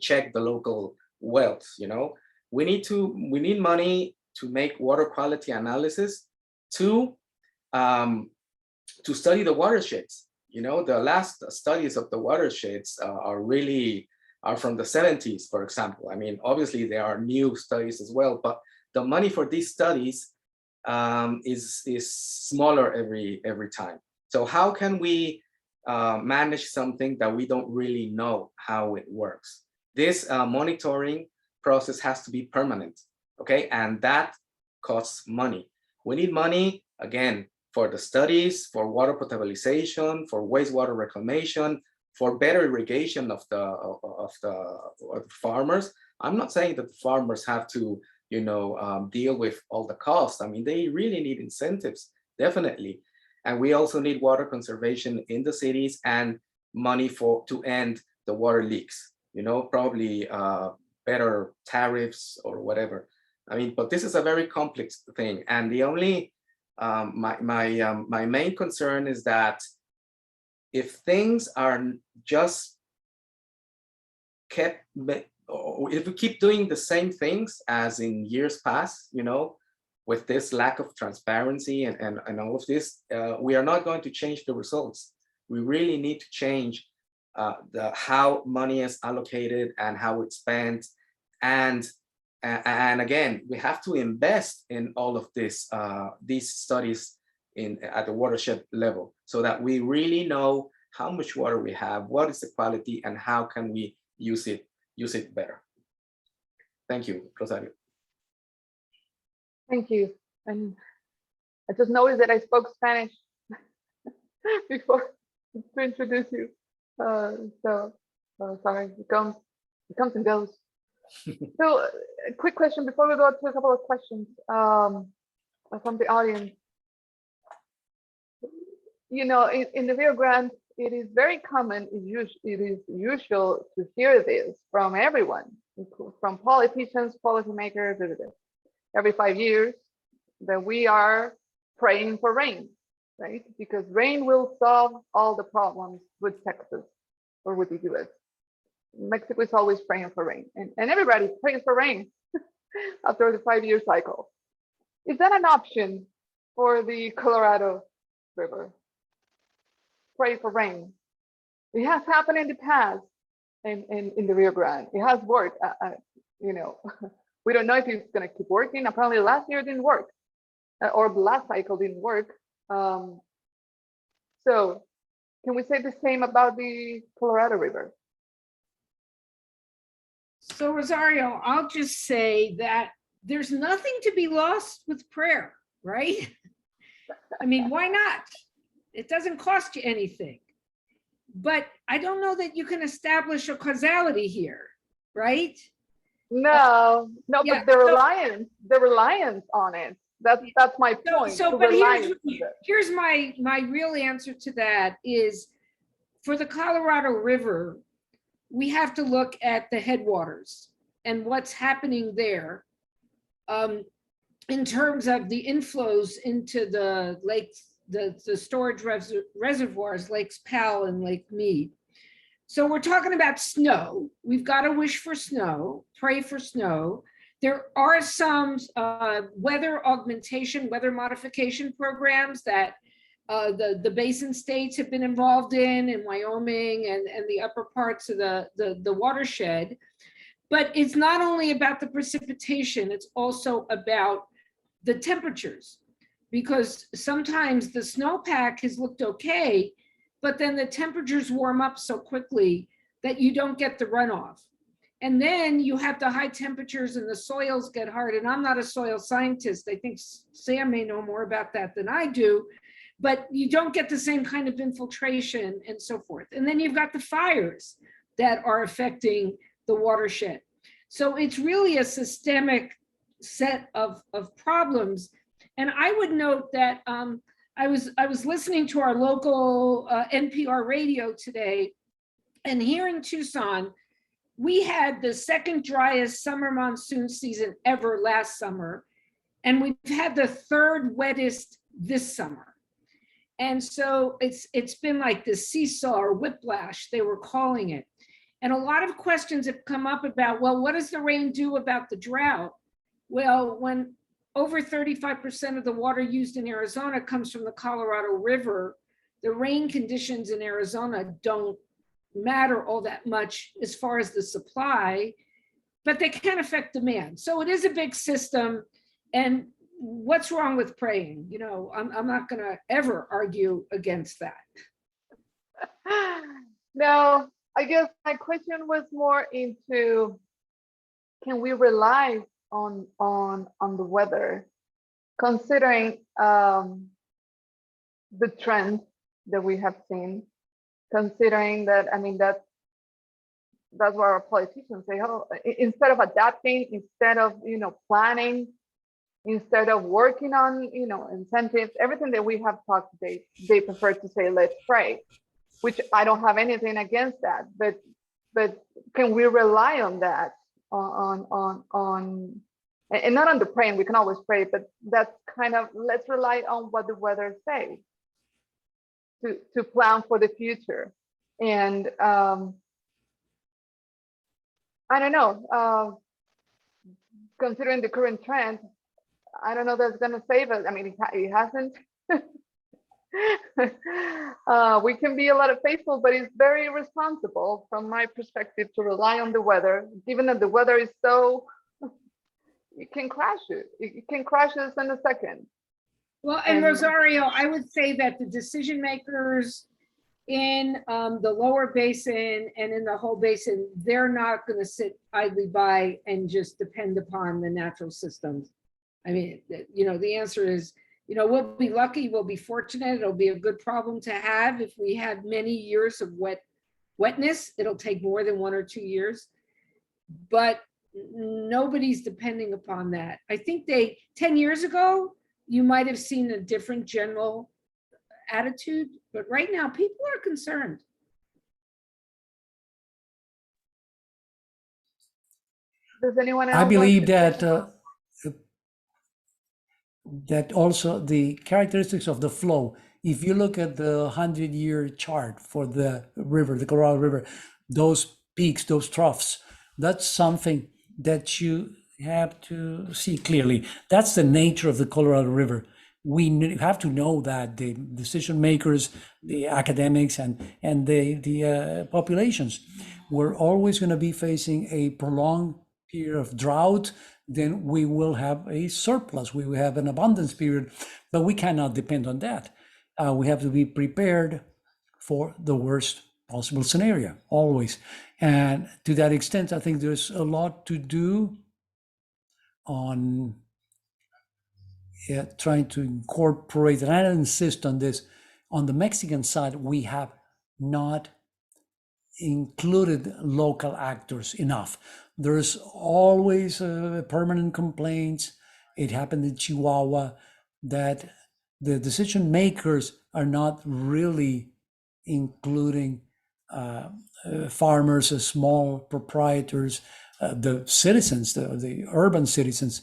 check the local wells, you know. We need money to make water quality analysis to study the watersheds. You know, the last studies of the watersheds are from the 70s, for example. I mean, obviously there are new studies as well, but the money for these studies is smaller every time. So how can we manage something that we don't really know how it works? This monitoring process has to be permanent, okay? And that costs money. We need money, again, for the studies, for water potabilization, for wastewater reclamation, for better irrigation of the farmers. I'm not saying that the farmers have to, you know, deal with all the costs. I mean, they really need incentives, definitely. And we also need water conservation in the cities and money to end the water leaks, you know, probably better tariffs or whatever. I mean, but this is a very complex thing. And the only, my main concern is that if things are just kept, or if we keep doing the same things as in years past, you know, with this lack of transparency and all of this, we are not going to change the results. We really need to change how money is allocated and how it's spent, and And again, we have to invest in all of this, these studies at the watershed level, so that we really know how much water we have, what is the quality, and how can we use it better. Thank you, Rosario. Thank you. And I just noticed that I spoke Spanish before to introduce you. Sorry, it comes and goes. So, a quick question before we go to a couple of questions from the audience. You know, in the Rio Grande, it is very common, it is usual to hear this from everyone, from politicians, policymakers, every 5 years, that we are praying for rain, right? Because rain will solve all the problems with Texas or with the US. Mexico is always praying for rain, and everybody prays for rain after the 5-year cycle. Is that an option for the Colorado River? Pray for rain. It has happened in the past in the Rio Grande. It has worked. You know, we don't know if it's going to keep working. Apparently last year didn't work, or the last cycle didn't work. So can we say the same about the Colorado River? So Rosario, I'll just say that there's nothing to be lost with prayer, right? I mean, why not? It doesn't cost you anything. But I don't know that you can establish a causality here, right? No, Yeah, but the reliance on it. That's my point. But here's my real answer to that is, for the Colorado River, we have to look at the headwaters and what's happening there in terms of the inflows into the lakes, the storage reservoirs, Lakes Powell and Lake Mead. So we're talking about snow. We've got to wish for snow, pray for snow. There are some weather augmentation, weather modification programs that the basin states have been involved in Wyoming and the upper parts of the watershed. But it's not only about the precipitation, it's also about the temperatures, because sometimes the snowpack has looked okay, but then the temperatures warm up so quickly that you don't get the runoff. And then you have the high temperatures and the soils get hard. And I'm not a soil scientist. I think Sam may know more about that than I do, but you don't get the same kind of infiltration and so forth. And then you've got the fires that are affecting the watershed. So it's really a systemic set of problems. And I would note that I was listening to our local NPR radio today, and here in Tucson, we had the second driest summer monsoon season ever last summer, and we've had the third wettest this summer. And so it's been like this seesaw or whiplash, they were calling it. And a lot of questions have come up about, well, what does the rain do about the drought? Well, when over 35% of the water used in Arizona comes from the Colorado River, the rain conditions in Arizona don't matter all that much as far as the supply, but they can affect demand. So it is a big system. And what's wrong with praying? You know, I'm not going to ever argue against that. No, I guess my question was more into, can we rely on the weather, considering the trend that we have seen, considering that, I mean, that's what our politicians say, oh, instead of adapting, instead of, you know, planning, instead of working on, you know, incentives, everything that we have talked today, they prefer to say, let's pray, which I don't have anything against that, but can we rely on that, and not on the praying, we can always pray, but that's kind of, let's rely on what the weather says to plan for the future. And I don't know, considering the current trend, I don't know that's going to save us. I mean, it hasn't. We can be a lot of faithful, but it's very irresponsible from my perspective to rely on the weather, given that the weather is so it can crash it. It can crash us in a second. Well, and And- Rosario, I would say that the decision makers in the lower basin and in the whole basin, they're not going to sit idly by and just depend upon the natural systems. I mean, you know, the answer is, you know, we'll be lucky, we'll be fortunate. It'll be a good problem to have if we have many years of wetness. It'll take more than 1 or 2 years, but nobody's depending upon that. I think 10 years ago, you might have seen a different general attitude, but right now people are concerned. Does anyone else? I want believe to- that also the characteristics of the flow, if you look at the 100-year chart for the river, the Colorado River, those peaks, those troughs, that's something that you have to see clearly. That's the nature of the Colorado River. We have to know that the decision makers, the academics, and the populations, we're always going to be facing a prolonged period of drought. Then we will have a surplus. We will have an abundance period, but we cannot depend on that. We have to be prepared for the worst possible scenario, always. And to that extent, I think there's a lot to do on trying to incorporate, and I insist on this, on the Mexican side, we have not included local actors enough. There's always permanent complaints. It happened in Chihuahua that the decision makers are not really including farmers, small proprietors, the citizens, the urban citizens,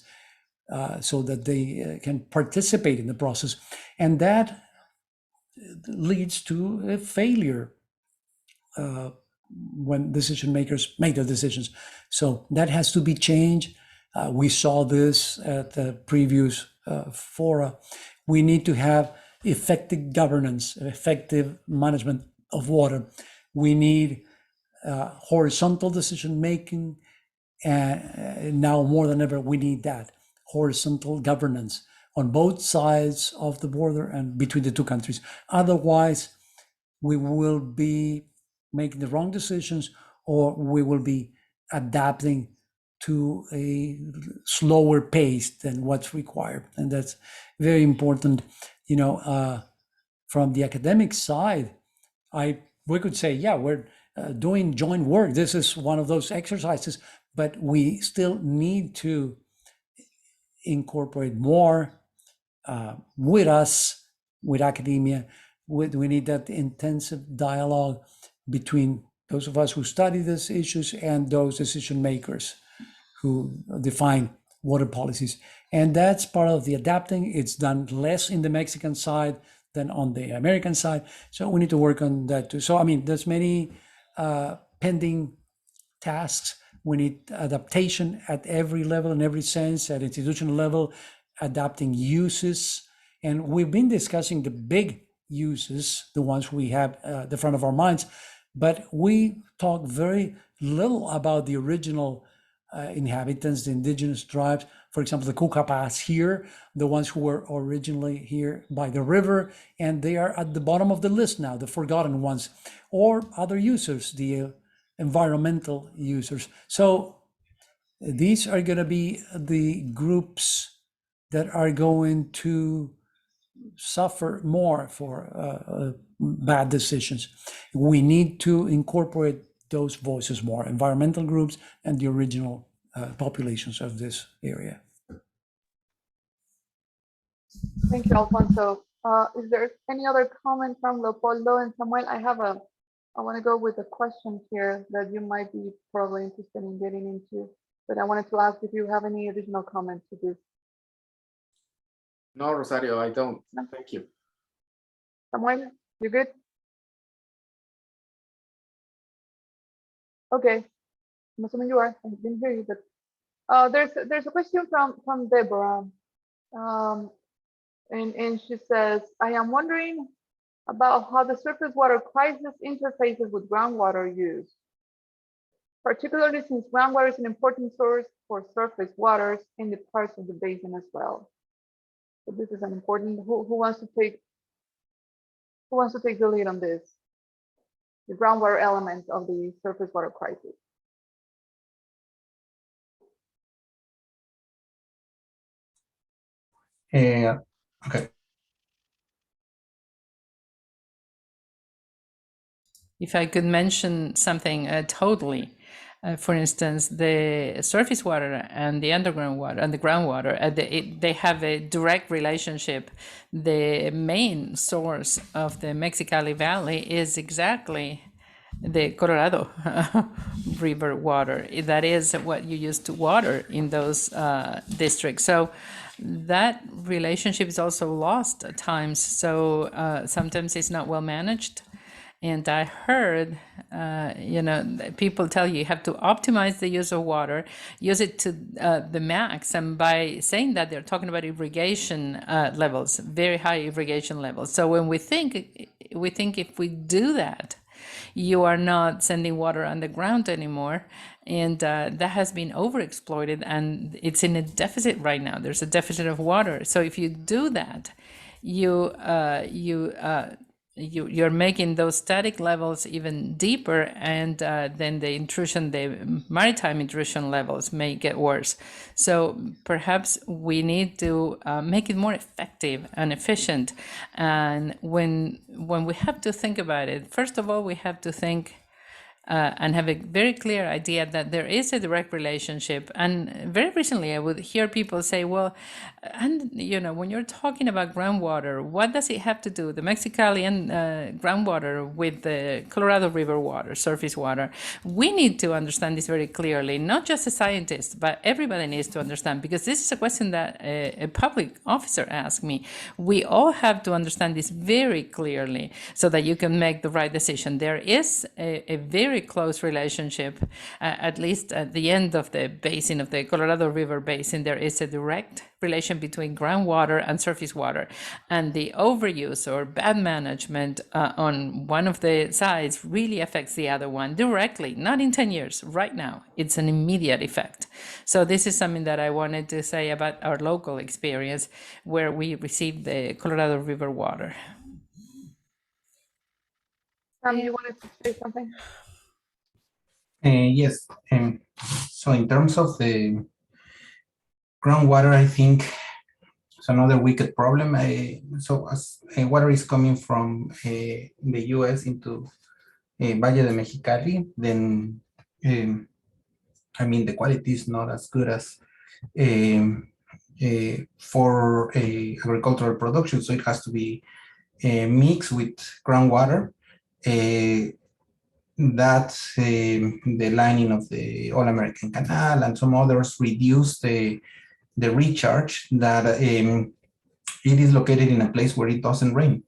so that they can participate in the process. And that leads to a failure when decision makers make their decisions. So that has to be changed. We saw this at the previous fora. We need to have effective governance, effective management of water. We need horizontal decision making, and now more than ever, we need that horizontal governance on both sides of the border and between the two countries. Otherwise, we will be making the wrong decisions, or we will be adapting to a slower pace than what's required. And that's very important. You know, from the academic side, we could say, yeah, we're doing joint work. This is one of those exercises, but we still need to incorporate more with us, with academia. We need that intensive dialogue between those of us who study these issues and those decision makers who define water policies. And that's part of the adapting. It's done less in the Mexican side than on the American side. So we need to work on that too. So, I mean, there's many pending tasks. We need adaptation at every level, in every sense, at institutional level, adapting uses. And we've been discussing the big uses, the ones we have at the front of our minds, but we talk very little about the original inhabitants, the indigenous tribes. For example, the Kukapas here, the ones who were originally here by the river, and they are at the bottom of the list now, the forgotten ones, or other users, the environmental users. So these are going to be the groups that are going to suffer more for bad decisions. We need to incorporate those voices more, environmental groups and the original populations of this area. Thank you, Alfonso. Is there any other comment from Leopoldo and Samuel? I want to go with a question here that you might be probably interested in getting into, but I wanted to ask if you have any additional comments to this. No, Rosario, I don't. No. Thank you. Samuel, you good? Okay, I'm assuming you are. I didn't hear you, but there's a question from Deborah, and she says, I am wondering about how the surface water crisis interfaces with groundwater use. particularly since groundwater is an important source for surface waters in the parts of the basin as well. So this is an important, who wants to take the lead on this? The groundwater element of the surface water crisis. Okay. If I could mention something totally, for instance, the surface water and the underground water and the groundwater, they have a direct relationship. The main source of the Mexicali Valley is exactly the Colorado River water. That is what you use to water in those districts. So that relationship is also lost at times. So sometimes it's not well managed. And I heard, people tell you have to optimize the use of water, use it to the max. And by saying that, they're talking about irrigation levels, very high irrigation levels. So when we think if we do that, you are not sending water underground anymore. And that has been overexploited, and it's in a deficit right now. There's a deficit of water. So if you do that, you're making those static levels even deeper, and then the maritime intrusion levels may get worse. So perhaps we need to make it more effective and efficient. And when we have to think about it, first of all, we have to think and have a very clear idea that there is a direct relationship. And very recently, I would hear people say, well, and when you're talking about groundwater, what does it have to do, the Mexicali and groundwater, with the Colorado River water, surface water? We need to understand this very clearly, not just a scientist, but everybody needs to understand, because this is a question that a public officer asked me. We all have to understand this very clearly so that you can make the right decision. There is a very close relationship, at least at the end of the basin of the Colorado River basin, there is a direct relation between groundwater and surface water, and the overuse or bad management on one of the sides really affects the other one directly, not in 10 years, right now. It's an immediate effect. So this is something that I wanted to say about our local experience where we received the Colorado River water. You wanted to say something? Yes. So in terms of the groundwater, I think it's another wicked problem. So as water is coming from the US into Valle de Mexicali, then the quality is not as good as for agricultural production. So it has to be mixed with groundwater. The lining of the All-American Canal and some others reduce the recharge, that it is located in a place where it doesn't rain.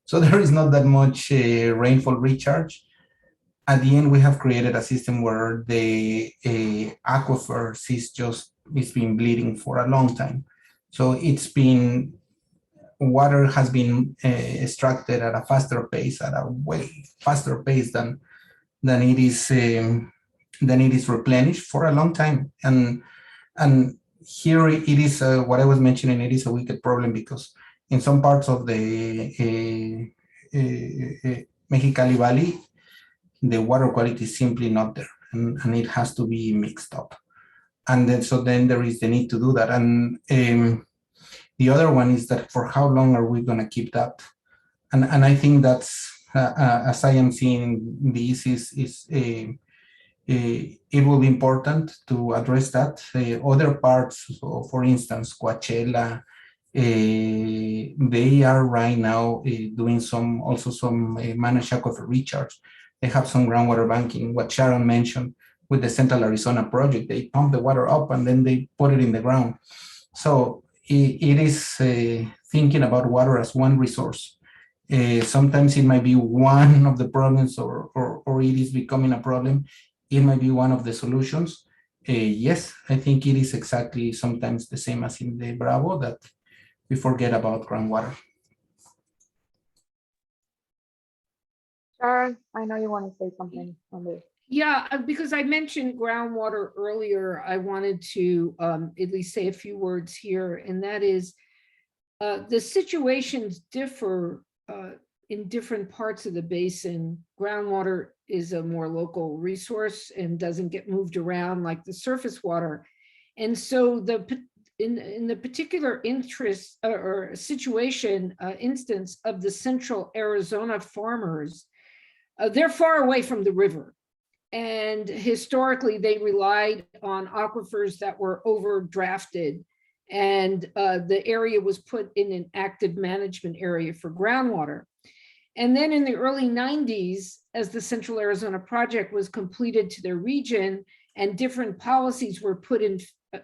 So there is not that much rainfall recharge. At the end, we have created a system where the aquifers it's been bleeding for a long time. So water has been extracted at a faster pace, at a way faster pace than it is replenished for a long time. And here it is what I was mentioning. It is a wicked problem because in some parts of the Mexicali Valley, the water quality is simply not there, and it has to be mixed up. And then there is the need to do that. And the other one is that for how long are we going to keep that? And I think that's as I am seeing this it will be important to address that. Other parts, so for instance, Coachella, they are right now doing some managed aquifer recharge. They have some groundwater banking. What Sharon mentioned with the Central Arizona project, they pump the water up and then they put it in the ground. So it is thinking about water as one resource. Sometimes it might be one of the problems, or it is becoming a problem. It might be one of the solutions. Yes, I think it is exactly sometimes the same as in the Bravo, that we forget about groundwater. Sharon, I know you want to say something on this. Yeah, because I mentioned groundwater earlier, I wanted to at least say a few words here, and that is the situations differ in different parts of the basin. Groundwater is a more local resource and doesn't get moved around like the surface water. And so in the particular interest or situation instance of the central Arizona farmers, they're far away from the river. And historically, they relied on aquifers that were overdrafted, and the area was put in an active management area for groundwater. And then in the early 90s, as the Central Arizona Project was completed to their region and different policies were put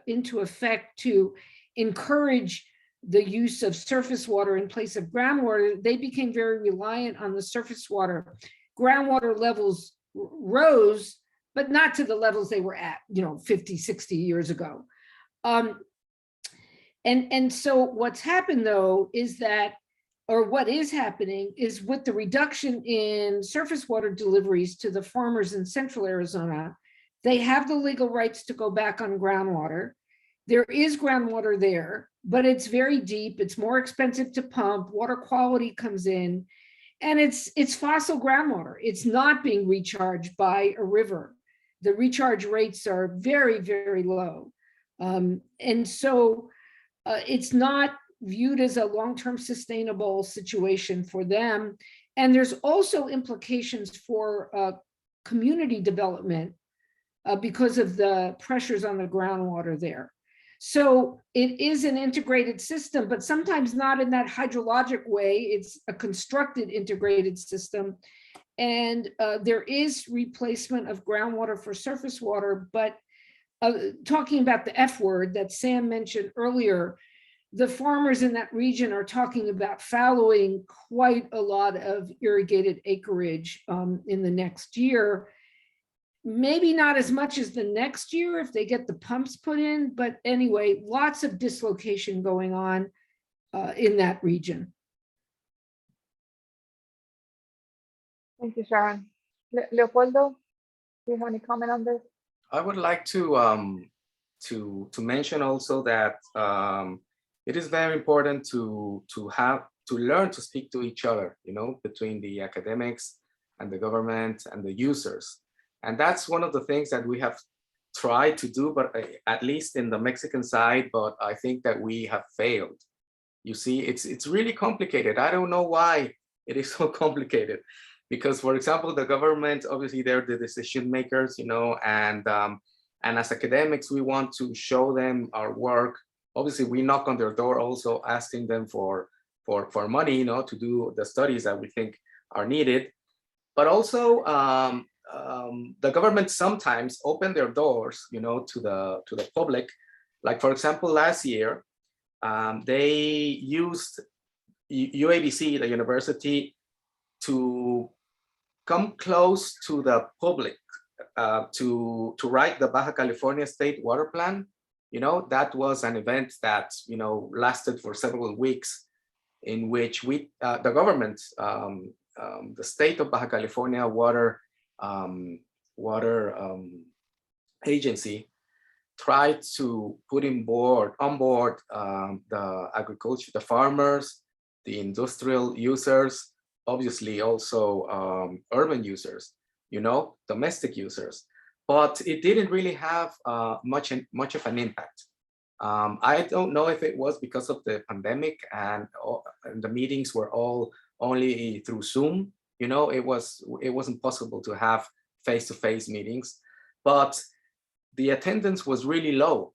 into effect to encourage the use of surface water in place of groundwater, they became very reliant on the surface water. Groundwater levels rose, but not to the levels they were at, 50, 60 years ago. And so what's happened though is that, or what is happening is with the reduction in surface water deliveries to the farmers in Central Arizona, they have the legal rights to go back on groundwater. There is groundwater there, but it's very deep. It's more expensive to pump. Water quality comes in. And it's fossil groundwater. It's not being recharged by a river. The recharge rates are very, very low. And so it's not viewed as a long-term sustainable situation for them. And there's also implications for community development because of the pressures on the groundwater there. So it is an integrated system, but sometimes not in that hydrologic way. It's a constructed integrated system. And there is replacement of groundwater for surface water, but talking about the F word that Sam mentioned earlier, the farmers in that region are talking about fallowing quite a lot of irrigated acreage in the next year. Maybe not as much as the next year if they get the pumps put in, but anyway, lots of dislocation going on in that region. Thank you, Sharon. Leopoldo, do you have any comment on this? I would like to mention also that it is very important to learn to speak to each other, between the academics and the government and the users. And that's one of the things that we have tried to do, but at least in the Mexican side, but I think that we have failed. You see, it's really complicated. I don't know why it is so complicated. Because, for example, the government, obviously they're the decision makers, and as academics, we want to show them our work. Obviously, we knock on their door also asking them for money, to do the studies that we think are needed. But also, the government sometimes open their doors, to the public. Like, for example, last year, they used UABC, the university, to come close to the public to write the Baja California State Water Plan. That was an event that lasted for several weeks, in which the government, the state of Baja California Water Agency, tried to put on board the agriculture, the farmers, the industrial users, obviously also urban users, domestic users, but it didn't really have much of an impact. I don't know if it was because of the pandemic and the meetings were all only through Zoom. It wasn't possible to have face-to-face meetings, but the attendance was really low,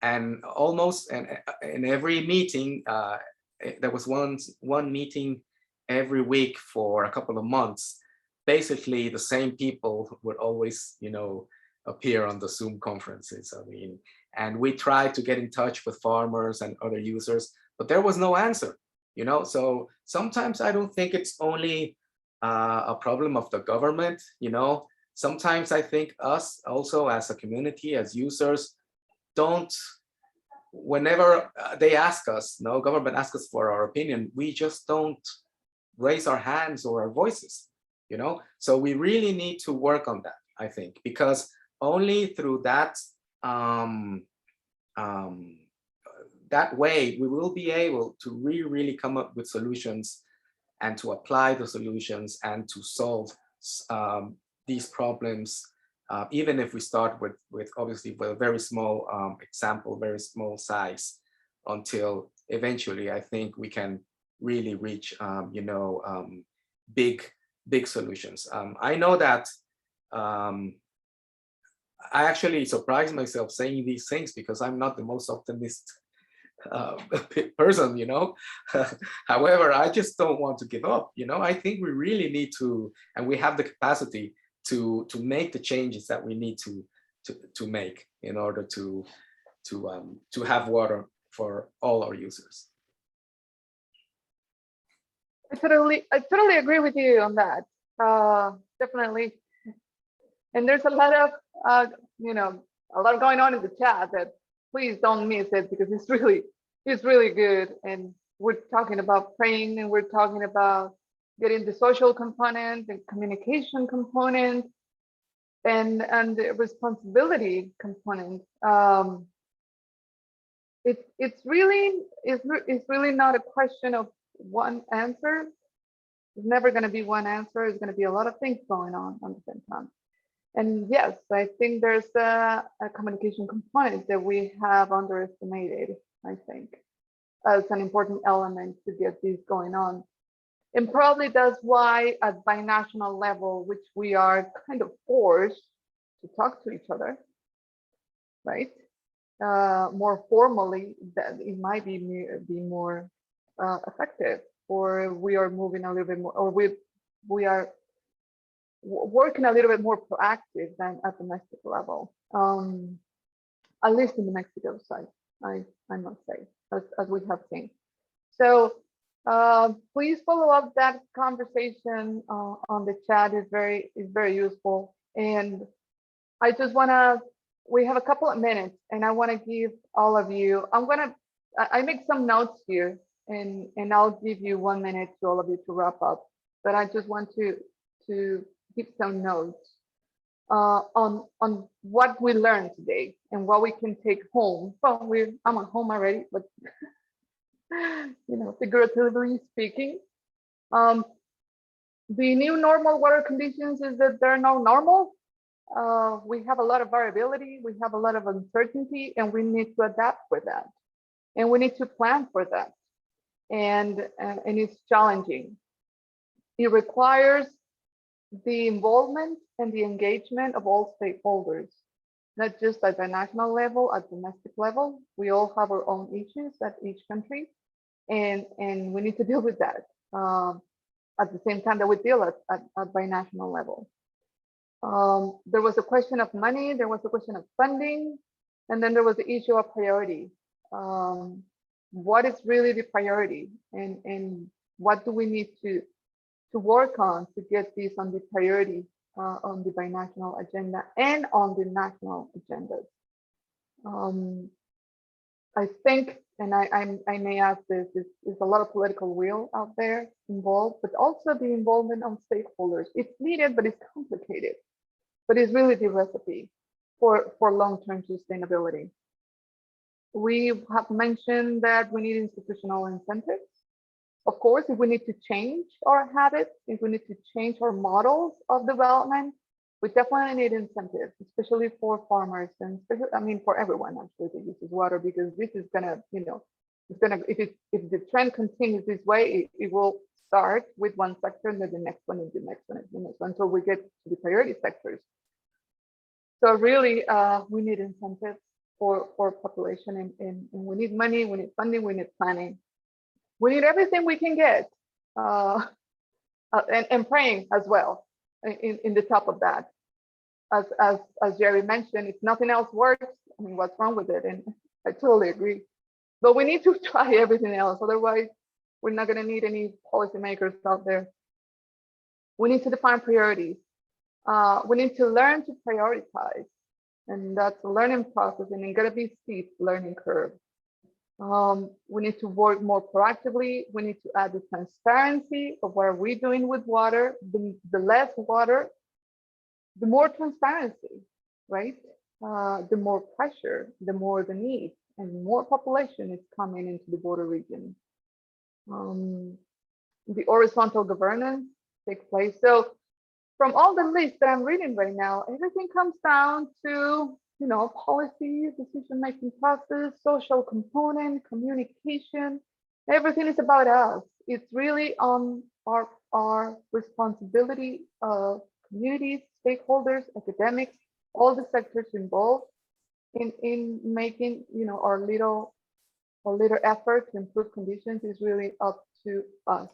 and almost in every meeting, there was one meeting every week for a couple of months. Basically, the same people would always, appear on the Zoom conferences. And we tried to get in touch with farmers and other users, but there was no answer, So sometimes I don't think it's only a problem of the government, Sometimes I think us also as a community, as users, whenever they ask us, government asks us for our opinion, we just don't raise our hands or our voices, So we really need to work on that. I think, because only through that that way we will be able to really come up with solutions and to apply the solutions and to solve these problems, even if we start with obviously with a very small example, very small size, until eventually I think we can really reach big solutions. I know that I actually surprise myself saying these things because I'm not the most optimistic person, However, I just don't want to give up. I think we really need to, and we have the capacity to make the changes that we need to make in order to have water for all our users. I totally agree with you on that. Definitely. And there's a lot of going on in the chat that please don't miss it, because it's really good. And we're talking about praying, and we're talking about getting the social component, the communication component, and the responsibility component. It's really not a question of one answer. It's never going to be one answer. It's going to be a lot of things going on at the same time. And yes, I think there's a communication component that we have underestimated, I think, as an important element to get this going on. And probably that's why at binational level, which we are kind of forced to talk to each other, right? More formally, that it might be more effective, or we are moving a little bit more, or we are working a little bit more proactive than at domestic level, at least in the Mexico side, I must say, as we have seen. So please follow up that conversation on the chat. Is very useful. And I just we have a couple of minutes, and I want to give all of you, I make some notes here, and I'll give you 1 minute to all of you to wrap up. But I just want to give some notes on what we learned today and what we can take home. Well, I'm at home already, but figuratively speaking, the new normal water conditions is that they're not normal. We have a lot of variability, we have a lot of uncertainty, and we need to adapt for that, and we need to plan for that. And it's challenging. It requires the involvement and the engagement of all stakeholders, not just at the national level, at domestic level. We all have our own issues at each country, and we need to deal with that at the same time that we deal at binational level. There was a question of money, there was a question of funding, and then there was the issue of priority. What is really the priority, and what do we need to work on to get this on the priority on the binational agenda and on the national agendas? I think, and I may ask this, is a lot of political will out there involved, but also the involvement of stakeholders. It's needed, but it's complicated. But it's really the recipe for long-term sustainability. We have mentioned that we need institutional incentives. Of course, if we need to change our habits, if we need to change our models of development, we definitely need incentives, especially for farmers, and for everyone actually that uses water, because this is gonna, if the trend continues this way, it will start with one sector, and then the next one, and the next one, and the next one, until we get to the priority sectors. So really, we need incentives for population, and we need money, we need funding, we need planning. We need everything we can get, and praying as well in the top of that. As Jerry mentioned, if nothing else works, what's wrong with it? And I totally agree. But we need to try everything else. Otherwise, we're not going to need any policymakers out there. We need to define priorities. We need to learn to prioritize, and that's a learning process, and it's going to be steep learning curve. We need to work more proactively. We need to add the transparency of what are we doing with water. The less water, the more transparency, right? The more pressure, the more the need, and more population is coming into the border region. The horizontal governance takes place. So from all the lists that I'm reading right now, everything comes down to, policy, decision-making process, social component, communication. Everything is about us. It's really on our responsibility of communities, stakeholders, academics, all the sectors involved in making, our little effort to improve conditions is really up to us,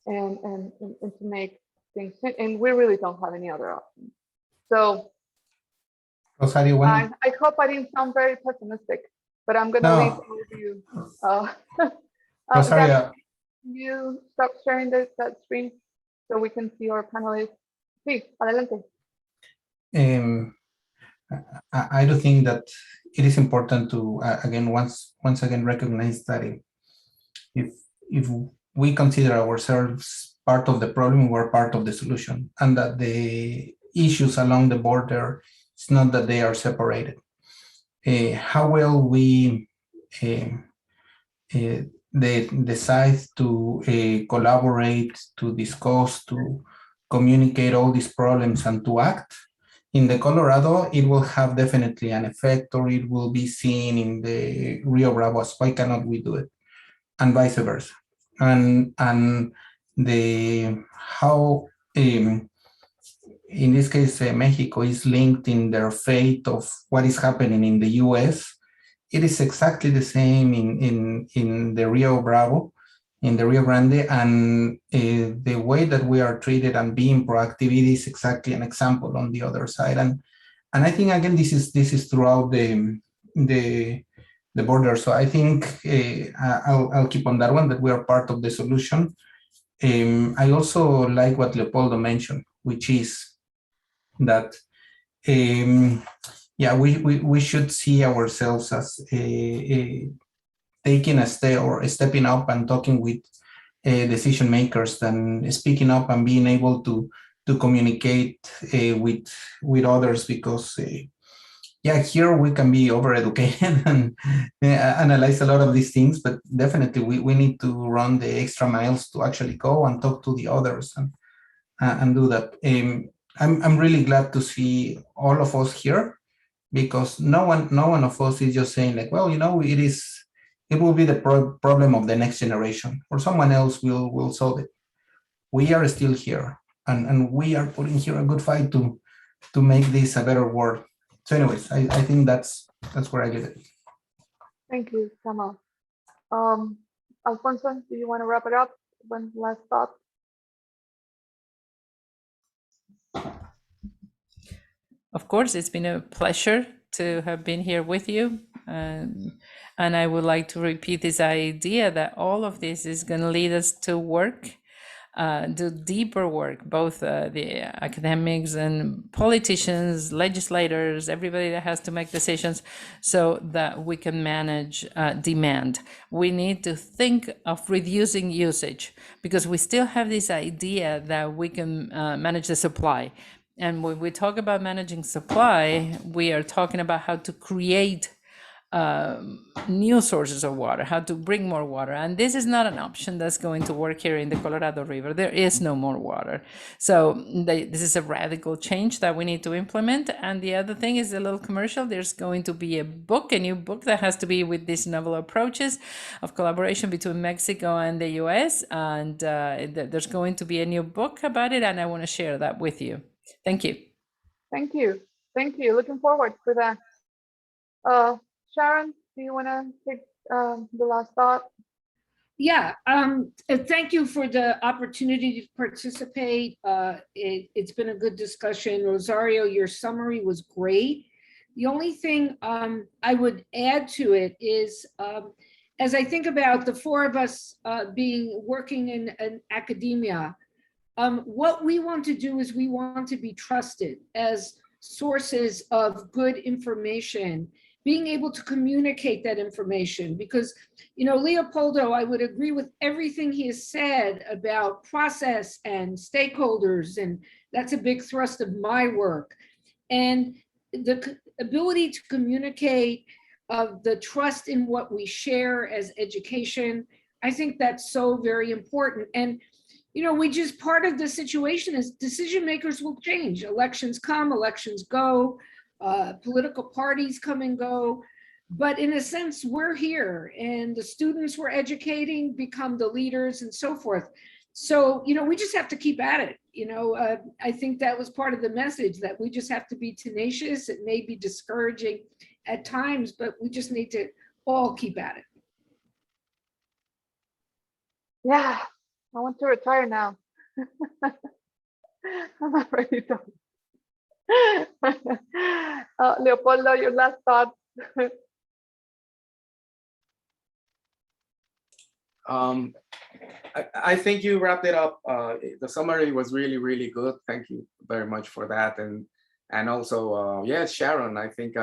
and to make things, and we really don't have any other option. So Rosario, I hope I didn't sound very pessimistic, but I'm gonna leave all of you. Rosario, Gabby, can you stop sharing that screen so we can see our panelists? Sí, adelante. I do think that it is important to again once again recognize that if we consider ourselves part of the problem, we're part of the solution, and that the issues along the border, it's not that they are separated. How well we decide to collaborate, to discuss, to communicate all these problems and to act in the Colorado, it will have definitely an effect, or it will be seen in the Rio Bravo. Why cannot we do it? And vice versa. And the how in this case Mexico is linked in their fate of what is happening in the US. It is exactly the same in the Rio Bravo, in the Rio Grande, and the way that we are treated and being proactive, it is exactly an example on the other side. And I think again this is throughout the border. So I think I'll keep on that one, that we are part of the solution. I also like what Leopoldo mentioned, which is that we should see ourselves as taking a step or stepping up and talking with decision makers, and speaking up and being able to communicate with others, because here we can be overeducated and analyze a lot of these things, but definitely we need to run the extra miles to actually go and talk to the others and do that. I'm really glad to see all of us here, because no one of us is just saying like, well, it will be the problem of the next generation, or someone else will solve it. We are still here, and we are putting here a good fight to make this a better world. So anyways, I think that's where I leave it. Thank you, Kamal. Alfonso, do you want to wrap it up? One last thought? Of course, it's been a pleasure to have been here with you. And I would like to repeat this idea that all of this is going to lead us to work, do deeper work, both the academics and politicians, legislators, everybody that has to make decisions, so that we can manage demand. We need to think of reducing usage, because we still have this idea that we can manage the supply. And when we talk about managing supply, we are talking about how to create new sources of water, how to bring more water. And this is not an option that's going to work here in the Colorado River. There is no more water. So this is a radical change that we need to implement. And the other thing is a little commercial. There's going to be a new book that has to be with these novel approaches of collaboration between Mexico and the US. And there's going to be a new book about it. And I want to share that with you. Thank you. Thank you. Thank you. Looking forward for that. Sharon, do you want to take the last thought? Yeah, thank you for the opportunity to participate. It's been a good discussion. Rosario, your summary was great. The only thing I would add to it is, as I think about the four of us working in academia, what we want to do is we want to be trusted as sources of good information, being able to communicate that information, because, Leopoldo, I would agree with everything he has said about process and stakeholders and That's a big thrust of my work. And the ability to communicate, the trust in what we share as education, I think that's so very important. And, you know, we just, part of the situation is decision makers will change. Elections come, elections go, political parties come and go. But in a sense, we're here, and the students we're educating become the leaders and so forth. So, you know, we just have to keep at it. You know, I think that was part of the message, that we just have to be tenacious. It may be discouraging at times, but we just need to all keep at it. Yeah, I want to retire now. I'm not ready to. Leopoldo, your last thoughts. I think you wrapped it up. The summary was really, really good. Thank you very much for that. And also, yes, Sharon, I think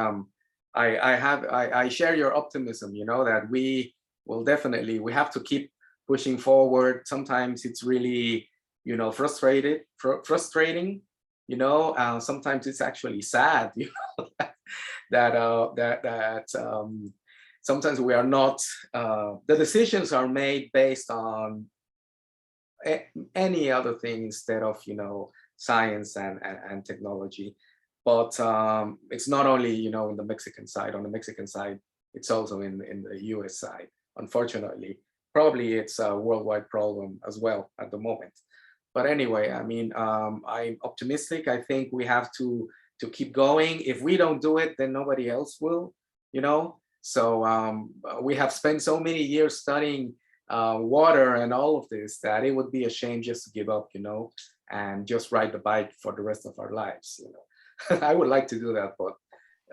I share your optimism, you know, that we will definitely, we have to keep pushing forward. Sometimes it's really, you know, frustrating, you know, sometimes it's actually sad, you know, that sometimes we are not, the decisions are made based on any other thing instead of, you know, science and technology. But it's not only, you know, in the Mexican side. On the Mexican side, it's also in the US side. Unfortunately, probably it's a worldwide problem as well at the moment. But anyway, I mean, I'm optimistic. I think we have to keep going. If we don't do it, then nobody else will, you know. So we have spent so many years studying water and all of this that it would be a shame just to give up, you know, and just ride the bike for the rest of our lives, you know. I would like to do that, but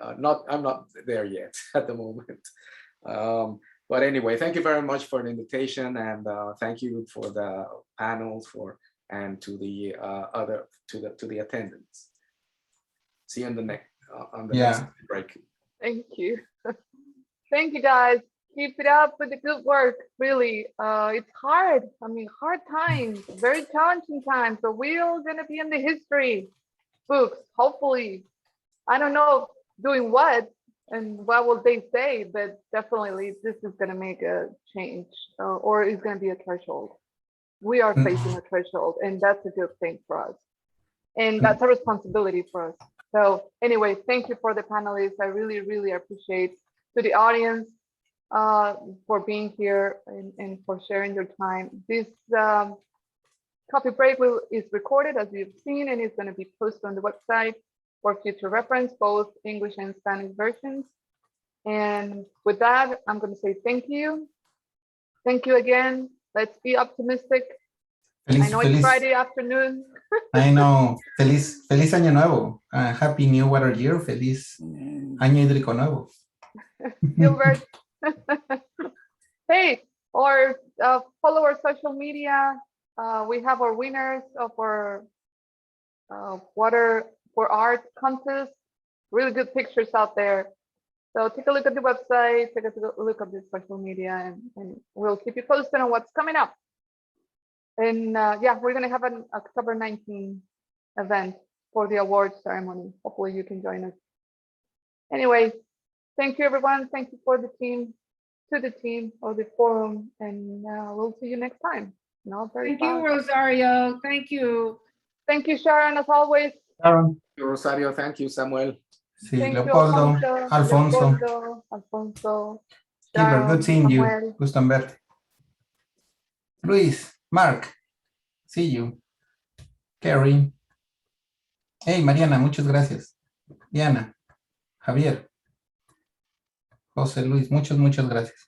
I'm not there yet at the moment. But anyway, thank you very much for the invitation, and thank you for the panels and to the to the attendants. See you on the next next break. Thank you. Thank you, guys. Keep it up with the good work. Really, it's hard. I mean, hard times, very challenging times. So we're gonna be in the history books, hopefully. I don't know doing what and what will they say, but definitely this is gonna make a change, or it's gonna be a threshold. We are facing a threshold, and that's a good thing for us. And that's a responsibility for us. So anyway, thank you for the panelists. I really, really appreciate to the audience for being here and for sharing your time. This coffee break is recorded, as you've seen, and it's going to be posted on the website for future reference, both English and Spanish versions. And with that, I'm going to say thank you. Thank you again. Let's be optimistic. I know it's Friday afternoon. I know. Feliz Año Nuevo. Happy New Water Year. Feliz Año Hídrico Nuevo. Gilbert. Hey, or follow our social media. We have our winners of our Water for Art contest. Really good pictures out there. So take a look at the website, take a look at the social media, and we'll keep you posted on what's coming up. And yeah, we're going to have an October 19 event for the awards ceremony. Hopefully you can join us. Anyway, thank you, everyone. Thank you for the team, to the team of the forum, and we'll see you next time. Thank you, Rosario. Thank you. Thank you, Sharon, as always. Sharon. Rosario, thank you, Samuel. Sí, Thank Leopoldo, you, Alfonso. Alfonso. Gilbert, good seeing you. Samuel. Gusto en verte. Luis, Mark, see you. Carrie. Hey, Mariana, muchas gracias. Diana, Javier, José Luis, muchas gracias.